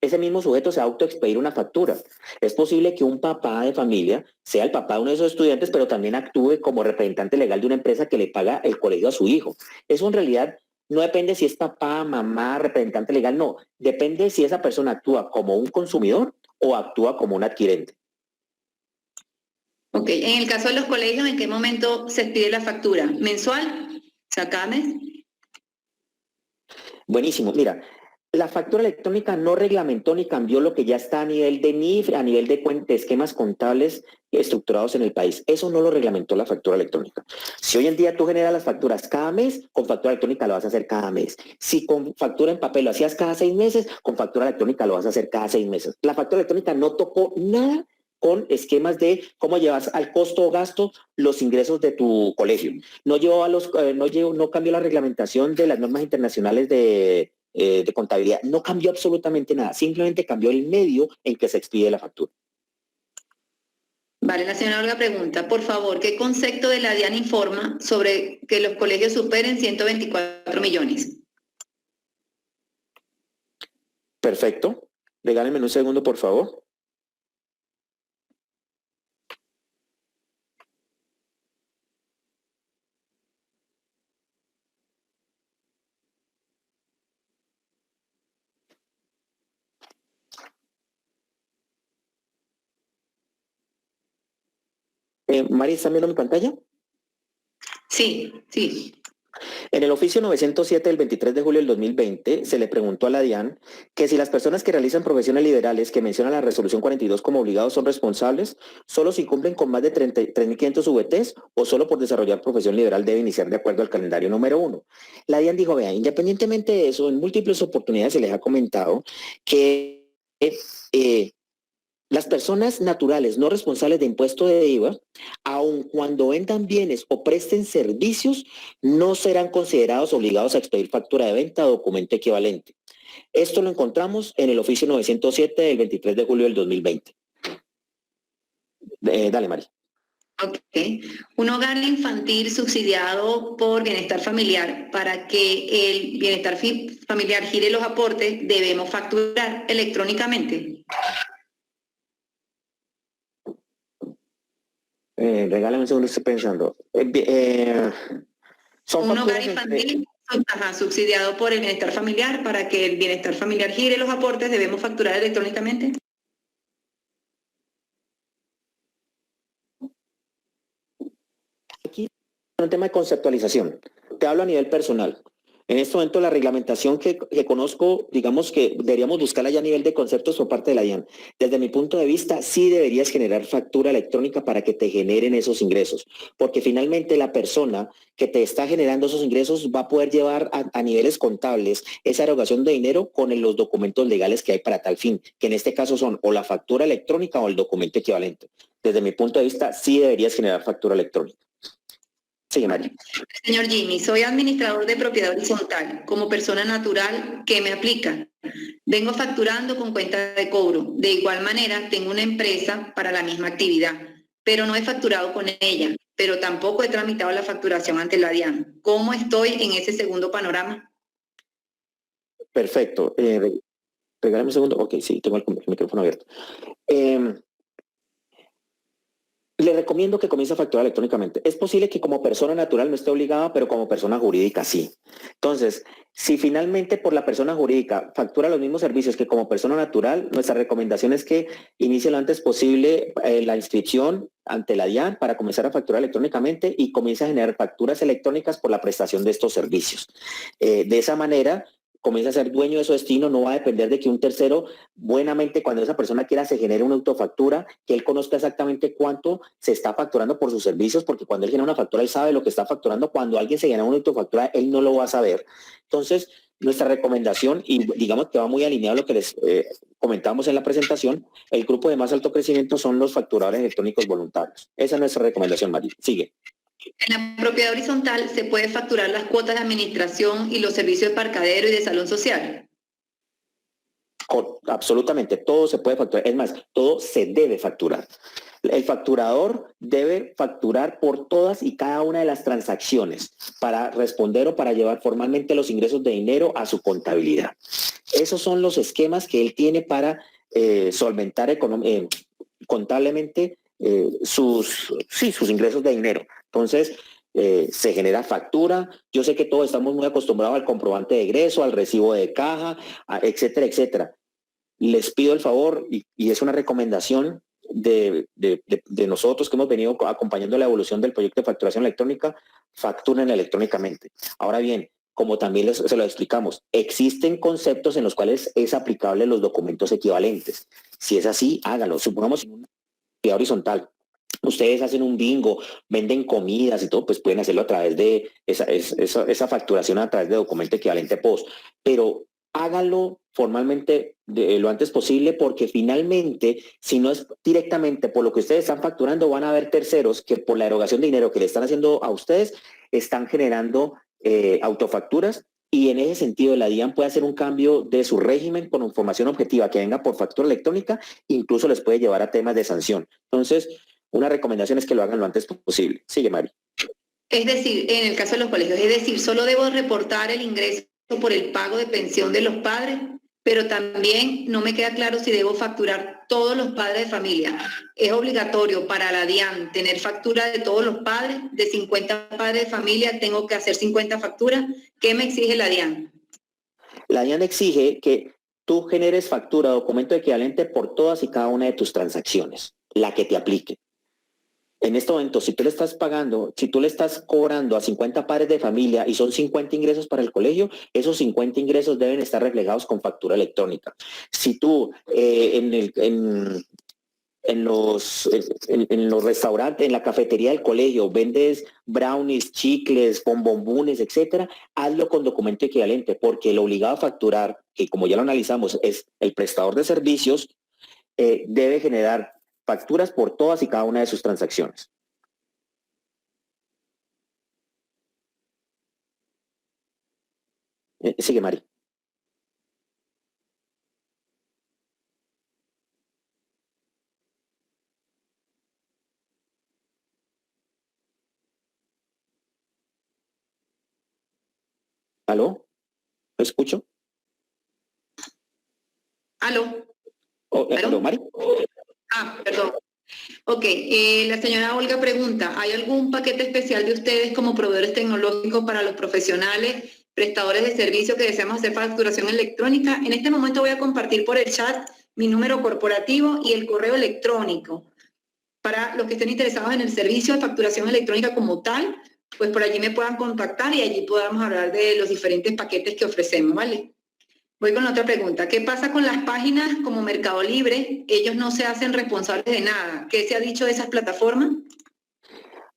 ese mismo sujeto se va a autoexpedir una factura. Es posible que un papá de familia sea el papá de uno de esos estudiantes, pero también actúe como representante legal de una empresa que le paga el colegio a su hijo. Eso en realidad no depende si es papá, mamá, representante legal, no. Depende si esa persona actúa como un consumidor o actúa como un adquirente. Ok, en el caso de los colegios, ¿en qué momento se expide la factura? ¿Mensual? ¿Cada mes? Buenísimo. Mira, la factura electrónica no reglamentó ni cambió lo que ya está a nivel de NIF, a nivel de esquemas contables estructurados en el país. Eso no lo reglamentó la factura electrónica. Si hoy en día tú generas las facturas cada mes, con factura electrónica lo vas a hacer cada mes. Si con factura en papel lo hacías cada 6 meses, con factura electrónica lo vas a hacer cada 6 meses. La factura electrónica no tocó nada con esquemas de cómo llevas al costo o gasto los ingresos de tu colegio. No cambió la reglamentación de las normas internacionales de contabilidad. No cambió absolutamente nada. Simplemente cambió el medio en que se expide la factura. Vale, la señora Olga pregunta, por favor, ¿qué concepto de la DIAN informa sobre que los colegios superen 124 millones? Perfecto. Regálenme un segundo, por favor. Mari, ¿están viendo mi pantalla? Sí, sí. En el oficio 907 del 23 de julio del 2020 se le preguntó a la DIAN que si las personas que realizan profesiones liberales que menciona la resolución 42 como obligados son responsables, solo si cumplen con más de 3.500 VTs o solo por desarrollar profesión liberal debe iniciar de acuerdo al calendario número 1. La DIAN dijo, vea, independientemente de eso, en múltiples oportunidades se les ha comentado que las personas naturales no responsables de impuesto de IVA, aun cuando vendan bienes o presten servicios, no serán considerados obligados a expedir factura de venta o documento equivalente. Esto lo encontramos en el oficio 907 del 23 de julio del 2020. Dale, Mari. Ok. Un hogar infantil subsidiado por bienestar familiar, para que el bienestar familiar gire los aportes, debemos facturar electrónicamente. Regálame un segundo, estoy pensando. Un hogar infantil subsidiado por el bienestar familiar, para que el bienestar familiar gire los aportes, ¿debemos facturar electrónicamente? Aquí es un tema de conceptualización. Te hablo a nivel personal. En este momento la reglamentación que conozco, digamos que deberíamos buscarla ya a nivel de conceptos por parte de la DIAN. Desde mi punto de vista, sí deberías generar factura electrónica para que te generen esos ingresos, porque finalmente la persona que te está generando esos ingresos va a poder llevar a niveles contables esa erogación de dinero con los documentos legales que hay para tal fin, que en este caso son o la factura electrónica o el documento equivalente. Desde mi punto de vista, sí deberías generar factura electrónica. Sí, María. Señor Jimmy, soy administrador de propiedad horizontal. Como persona natural, ¿qué me aplica? Vengo facturando con cuenta de cobro. De igual manera, tengo una empresa para la misma actividad, pero no he facturado con ella, pero tampoco he tramitado la facturación ante la DIAN. ¿Cómo estoy en ese segundo panorama? Perfecto. Regálame un segundo. Ok, sí, tengo el micrófono abierto. Le recomiendo que comience a facturar electrónicamente. Es posible que como persona natural no esté obligada, pero como persona jurídica sí. Entonces, si finalmente por la persona jurídica factura los mismos servicios que como persona natural, nuestra recomendación es que inicie lo antes posible la inscripción ante la DIAN para comenzar a facturar electrónicamente y comience a generar facturas electrónicas por la prestación de estos servicios. De esa manera, comienza a ser dueño de su destino, no va a depender de que un tercero, buenamente, cuando esa persona quiera, se genere una autofactura, que él conozca exactamente cuánto se está facturando por sus servicios, porque cuando él genera una factura, él sabe lo que está facturando. Cuando alguien se genera una autofactura, él no lo va a saber. Entonces, nuestra recomendación, y digamos que va muy alineado a lo que les comentamos en la presentación, el grupo de más alto crecimiento son los facturadores electrónicos voluntarios. Esa es nuestra recomendación, María. Sigue. En la propiedad horizontal se puede facturar las cuotas de administración y los servicios de parcadero y de salón social. Absolutamente, todo se puede facturar. Es más, todo se debe facturar. El facturador debe facturar por todas y cada una de las transacciones para responder o para llevar formalmente los ingresos de dinero a su contabilidad. Esos son los esquemas que él tiene para solventar contablemente sus ingresos de dinero. Entonces, se genera factura. Yo sé que todos estamos muy acostumbrados al comprobante de egreso, al recibo de caja, etcétera, etcétera. Les pido el favor, y es una recomendación de nosotros que hemos venido acompañando la evolución del proyecto de facturación electrónica, facturen electrónicamente. Ahora bien, como también se lo explicamos, existen conceptos en los cuales es aplicable los documentos equivalentes. Si es así, háganlo. Supongamos en una propiedad horizontal, ustedes hacen un bingo, venden comidas y todo, pues pueden hacerlo a través de esa facturación a través de documento equivalente POS. Pero háganlo formalmente lo antes posible, porque finalmente, si no es directamente por lo que ustedes están facturando, van a haber terceros que por la erogación de dinero que le están haciendo a ustedes, están generando autofacturas, y en ese sentido la DIAN puede hacer un cambio de su régimen con información objetiva que venga por factura electrónica, incluso les puede llevar a temas de sanción. Entonces, una recomendación es que lo hagan lo antes posible. Sigue, Mari. Es decir, en el caso de los colegios, es decir, solo debo reportar el ingreso por el pago de pensión de los padres, pero también no me queda claro si debo facturar todos los padres de familia. ¿Es obligatorio para la DIAN tener factura de todos los padres? De 50 padres de familia tengo que hacer 50 facturas. ¿Qué me exige la DIAN? La DIAN exige que tú generes factura, documento equivalente por todas y cada una de tus transacciones, la que te aplique. En este momento, si tú le estás pagando, si tú le estás cobrando a 50 padres de familia y son 50 ingresos para el colegio, esos 50 ingresos deben estar reflejados con factura electrónica. Si tú en los restaurantes, en la cafetería del colegio, vendes brownies, chicles, bombombones, etcétera, hazlo con documento equivalente, porque el obligado a facturar, que como ya lo analizamos, es el prestador de servicios, debe generar facturas por todas y cada una de sus transacciones. Sigue, Mari. ¿Aló? ¿Lo escucho? ¿Aló? ¿Aló, Mari? Perdón. Ok, la señora Olga pregunta, ¿hay algún paquete especial de ustedes como proveedores tecnológicos para los profesionales, prestadores de servicios que deseamos hacer facturación electrónica? En este momento voy a compartir por el chat mi número corporativo y el correo electrónico. Para los que estén interesados en el servicio de facturación electrónica como tal, pues por allí me puedan contactar y allí podamos hablar de los diferentes paquetes que ofrecemos, ¿vale? Voy con otra pregunta. ¿Qué pasa con las páginas como Mercado Libre? Ellos no se hacen responsables de nada. ¿Qué se ha dicho de esas plataformas?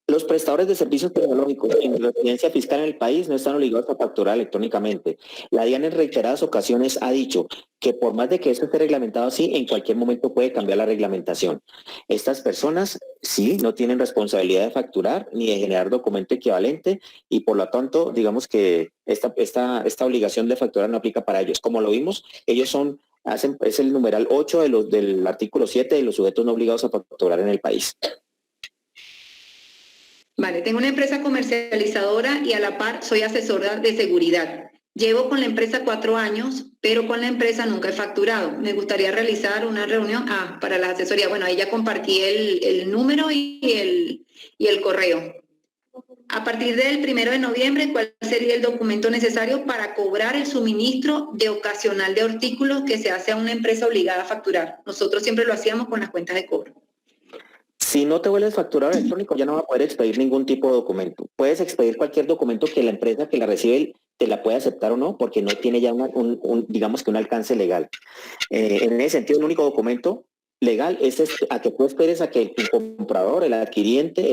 Los prestadores de servicios tecnológicos en residencia fiscal en el país no están obligados a facturar electrónicamente. La DIAN en reiteradas ocasiones ha dicho que por más de que eso esté reglamentado así, en cualquier momento puede cambiar la reglamentación. Estas personas sí no tienen responsabilidad de facturar ni de generar documento equivalente, y por lo tanto, digamos que esta obligación de facturar no aplica para ellos. Como lo vimos, ellos es el numeral 8 del artículo 7 de los sujetos no obligados a facturar en el país. Vale, tengo una empresa comercializadora y a la par soy asesora de seguridad. Llevo con la empresa 4 años, pero con la empresa nunca he facturado. Me gustaría realizar una reunión para la asesoría. Bueno, ahí ya compartí el número y el correo. A partir del 1 de noviembre, ¿cuál sería el documento necesario para cobrar el suministro de ocasional de artículos que se hace a una empresa obligada a facturar? Nosotros siempre lo hacíamos con las cuentas de cobro. Si no te vuelves facturador electrónico, ya no vas a poder expedir ningún tipo de documento. Puedes expedir cualquier documento que la empresa que la recibe te la pueda aceptar o no, porque no tiene ya digamos que un alcance legal. En ese sentido, el único documento legal es a que tú esperes a que el comprador, el adquirente,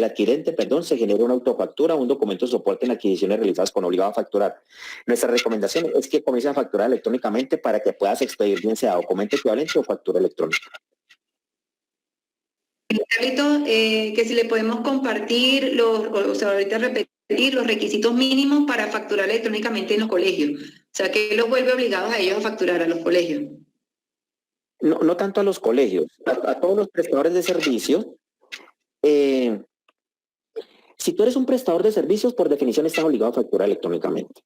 se genere una autofactura o un documento de soporte en adquisiciones realizadas con obligado a facturar. Nuestra recomendación es que comiences a facturar electrónicamente para que puedas expedir bien sea documento equivalente o factura electrónica. Carlito, que si le podemos compartir ahorita repetir los requisitos mínimos para facturar electrónicamente en los colegios. O sea, que los vuelve obligados a ellos a facturar a los colegios. No tanto a los colegios, a todos los prestadores de servicios. Si tú eres un prestador de servicios, por definición estás obligado a facturar electrónicamente.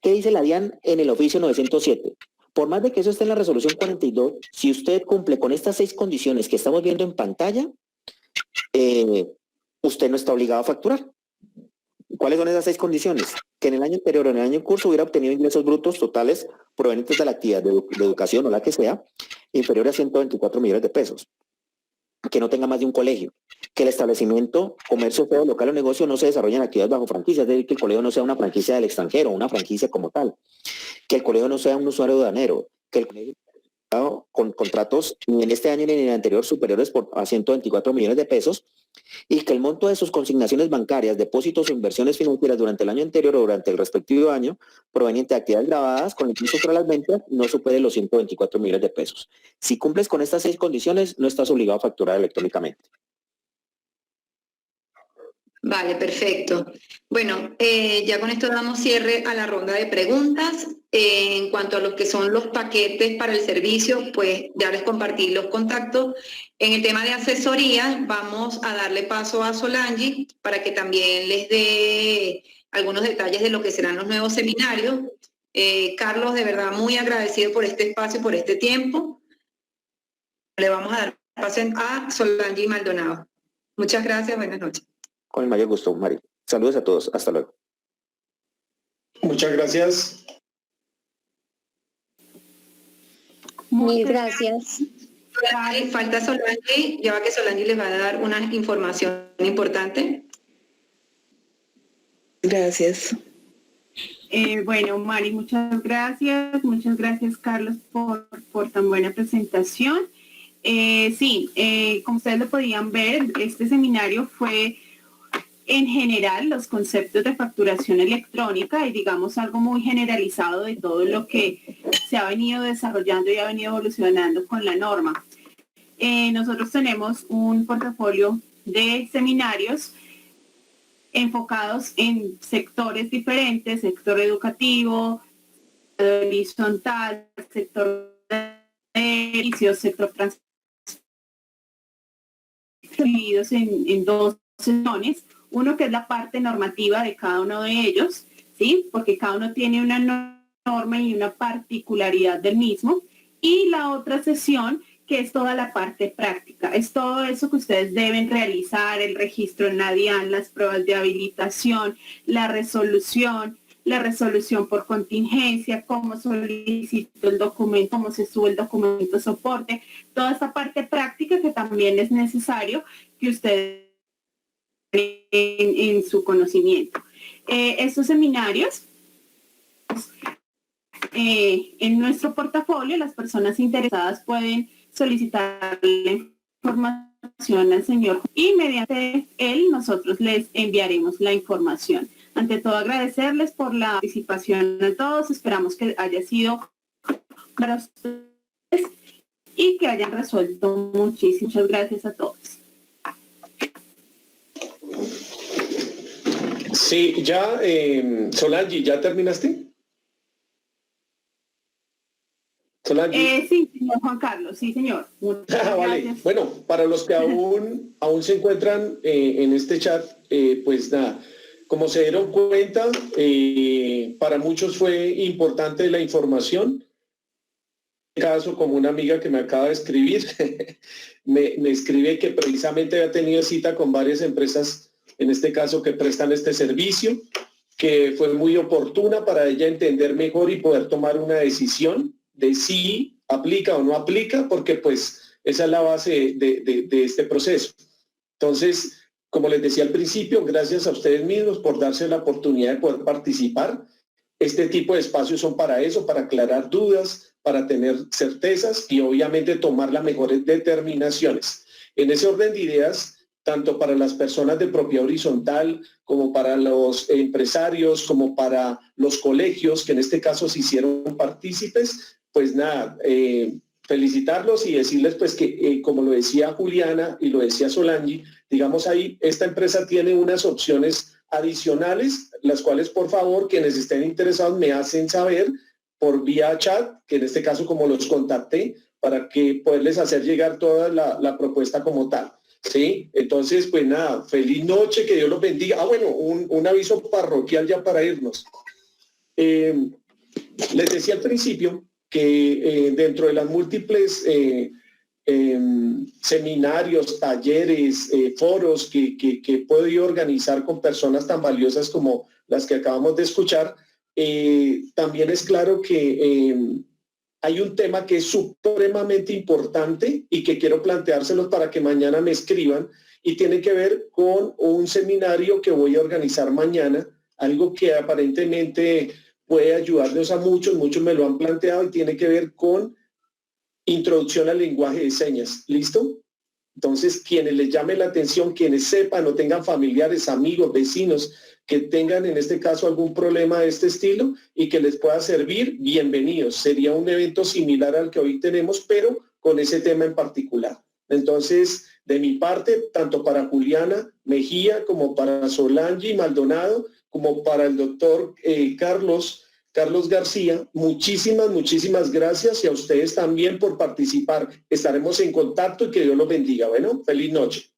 ¿Qué dice la DIAN en el oficio 907? Por más de que eso esté en la resolución 42, si usted cumple con estas 6 condiciones que estamos viendo en pantalla, usted no está obligado a facturar. ¿Cuáles son esas 6 condiciones? Que en el año anterior o en el año en curso hubiera obtenido ingresos brutos totales provenientes de la actividad de educación o la que sea, inferior a 124 millones de pesos. Que no tenga más de un colegio. Que el establecimiento, comercio, feo, local o negocio no se desarrolle en actividades bajo franquicia, es decir, que el colegio no sea una franquicia del extranjero, una franquicia como tal. Que el colegio no sea un usuario aduanero. Que el colegio con contratos ni en este año ni en el anterior superiores a 124 millones de pesos, y que el monto de sus consignaciones bancarias, depósitos o inversiones financieras durante el año anterior o durante el respectivo año, proveniente de actividades grabadas con impuesto sobre las ventas, no supere los 124 millones de pesos. Si cumples con estas 6 condiciones, no estás obligado a facturar electrónicamente. Vale, perfecto. Bueno, ya con esto damos cierre a la ronda de preguntas. En cuanto a los que son los paquetes para el servicio, pues ya les compartí los contactos. En el tema de asesoría, vamos a darle paso a Solange para que también les dé algunos detalles de lo que serán los nuevos seminarios. Carlos, de verdad, muy agradecido por este espacio, por este tiempo. Le vamos a dar paso a Solange Maldonado. Muchas gracias, buenas noches. Con el mayor gusto, Mari. Saludos a todos. Hasta luego. Muchas gracias. Mil gracias. Falta Solange, ya va que Solange les va a dar una información importante. Gracias. Bueno, Mari, muchas gracias. Muchas gracias, Carlos, por tan buena presentación. Como ustedes lo podían ver, este seminario fue en general los conceptos de facturación electrónica y digamos algo muy generalizado de todo lo que se ha venido desarrollando y ha venido evolucionando con la norma. Nosotros tenemos un portafolio de seminarios enfocados en sectores diferentes, sector educativo, horizontal, sector de servicios, sector transporte, divididos en 2 sesiones. Uno que es la parte normativa de cada uno de ellos, ¿sí? Porque cada uno tiene una norma y una particularidad del mismo. Y la otra sesión que es toda la parte práctica, es todo eso que ustedes deben realizar, el registro en la DIAN, las pruebas de habilitación, la resolución por contingencia, cómo solicito el documento, cómo se sube el documento de soporte, toda esta parte práctica que también es necesario que ustedes en su conocimiento. Estos seminarios, en nuestro portafolio, las personas interesadas pueden solicitar la información al señor y mediante él nosotros les enviaremos la información. Ante todo, agradecerles por la participación a todos. Esperamos que haya sido para ustedes y que hayan resuelto muchísimo. Muchas gracias a todos. Sí, ya, Solange, ¿ya terminaste? Solange. Sí, señor Juan Carlos, sí, señor. Vale. Gracias. Bueno, para los que aún se encuentran en este chat, pues nada, Como se dieron cuenta, para muchos fue importante la información. En este caso, como una amiga que me acaba de escribir, me escribe que precisamente había tenido cita con varias empresas, en este caso, que prestan este servicio, que fue muy oportuna para ella entender mejor y poder tomar una decisión de si aplica o no aplica, porque pues esa es la base de este proceso. Entonces, como les decía al principio, gracias a ustedes mismos por darse la oportunidad de poder participar. Este tipo de espacios son para eso, para aclarar dudas, para tener certezas y obviamente tomar las mejores determinaciones. En ese orden de ideas, tanto para las personas de propiedad horizontal, como para los empresarios, como para los colegios, que en este caso se hicieron partícipes, pues nada, felicitarlos y decirles pues que, como lo decía Juliana y lo decía Solange, digamos ahí, esta empresa tiene unas opciones adicionales, las cuales por favor quienes estén interesados me hacen saber por vía chat, que en este caso como los contacté, para que poderles hacer llegar toda la propuesta como tal. ¿Sí? Entonces, pues nada, feliz noche, que Dios los bendiga. Ah, bueno, un aviso parroquial ya para irnos. Les decía al principio que dentro de las múltiples seminarios, talleres, foros que he podido organizar con personas tan valiosas como las que acabamos de escuchar, también es claro que hay un tema que es supremamente importante y que quiero planteárselos para que mañana me escriban, y tiene que ver con un seminario que voy a organizar mañana, algo que aparentemente puede ayudarnos a muchos me lo han planteado, y tiene que ver con introducción al lenguaje de señas. ¿Listo? Entonces, quienes les llame la atención, quienes sepan o tengan familiares, amigos, vecinos, que tengan en este caso algún problema de este estilo y que les pueda servir, bienvenidos. Sería un evento similar al que hoy tenemos, pero con ese tema en particular. Entonces, de mi parte, tanto para Juliana Mejía, como para Solange Maldonado, como para el doctor Carlos García, muchísimas gracias, y a ustedes también por participar. Estaremos en contacto y que Dios los bendiga. Bueno, feliz noche.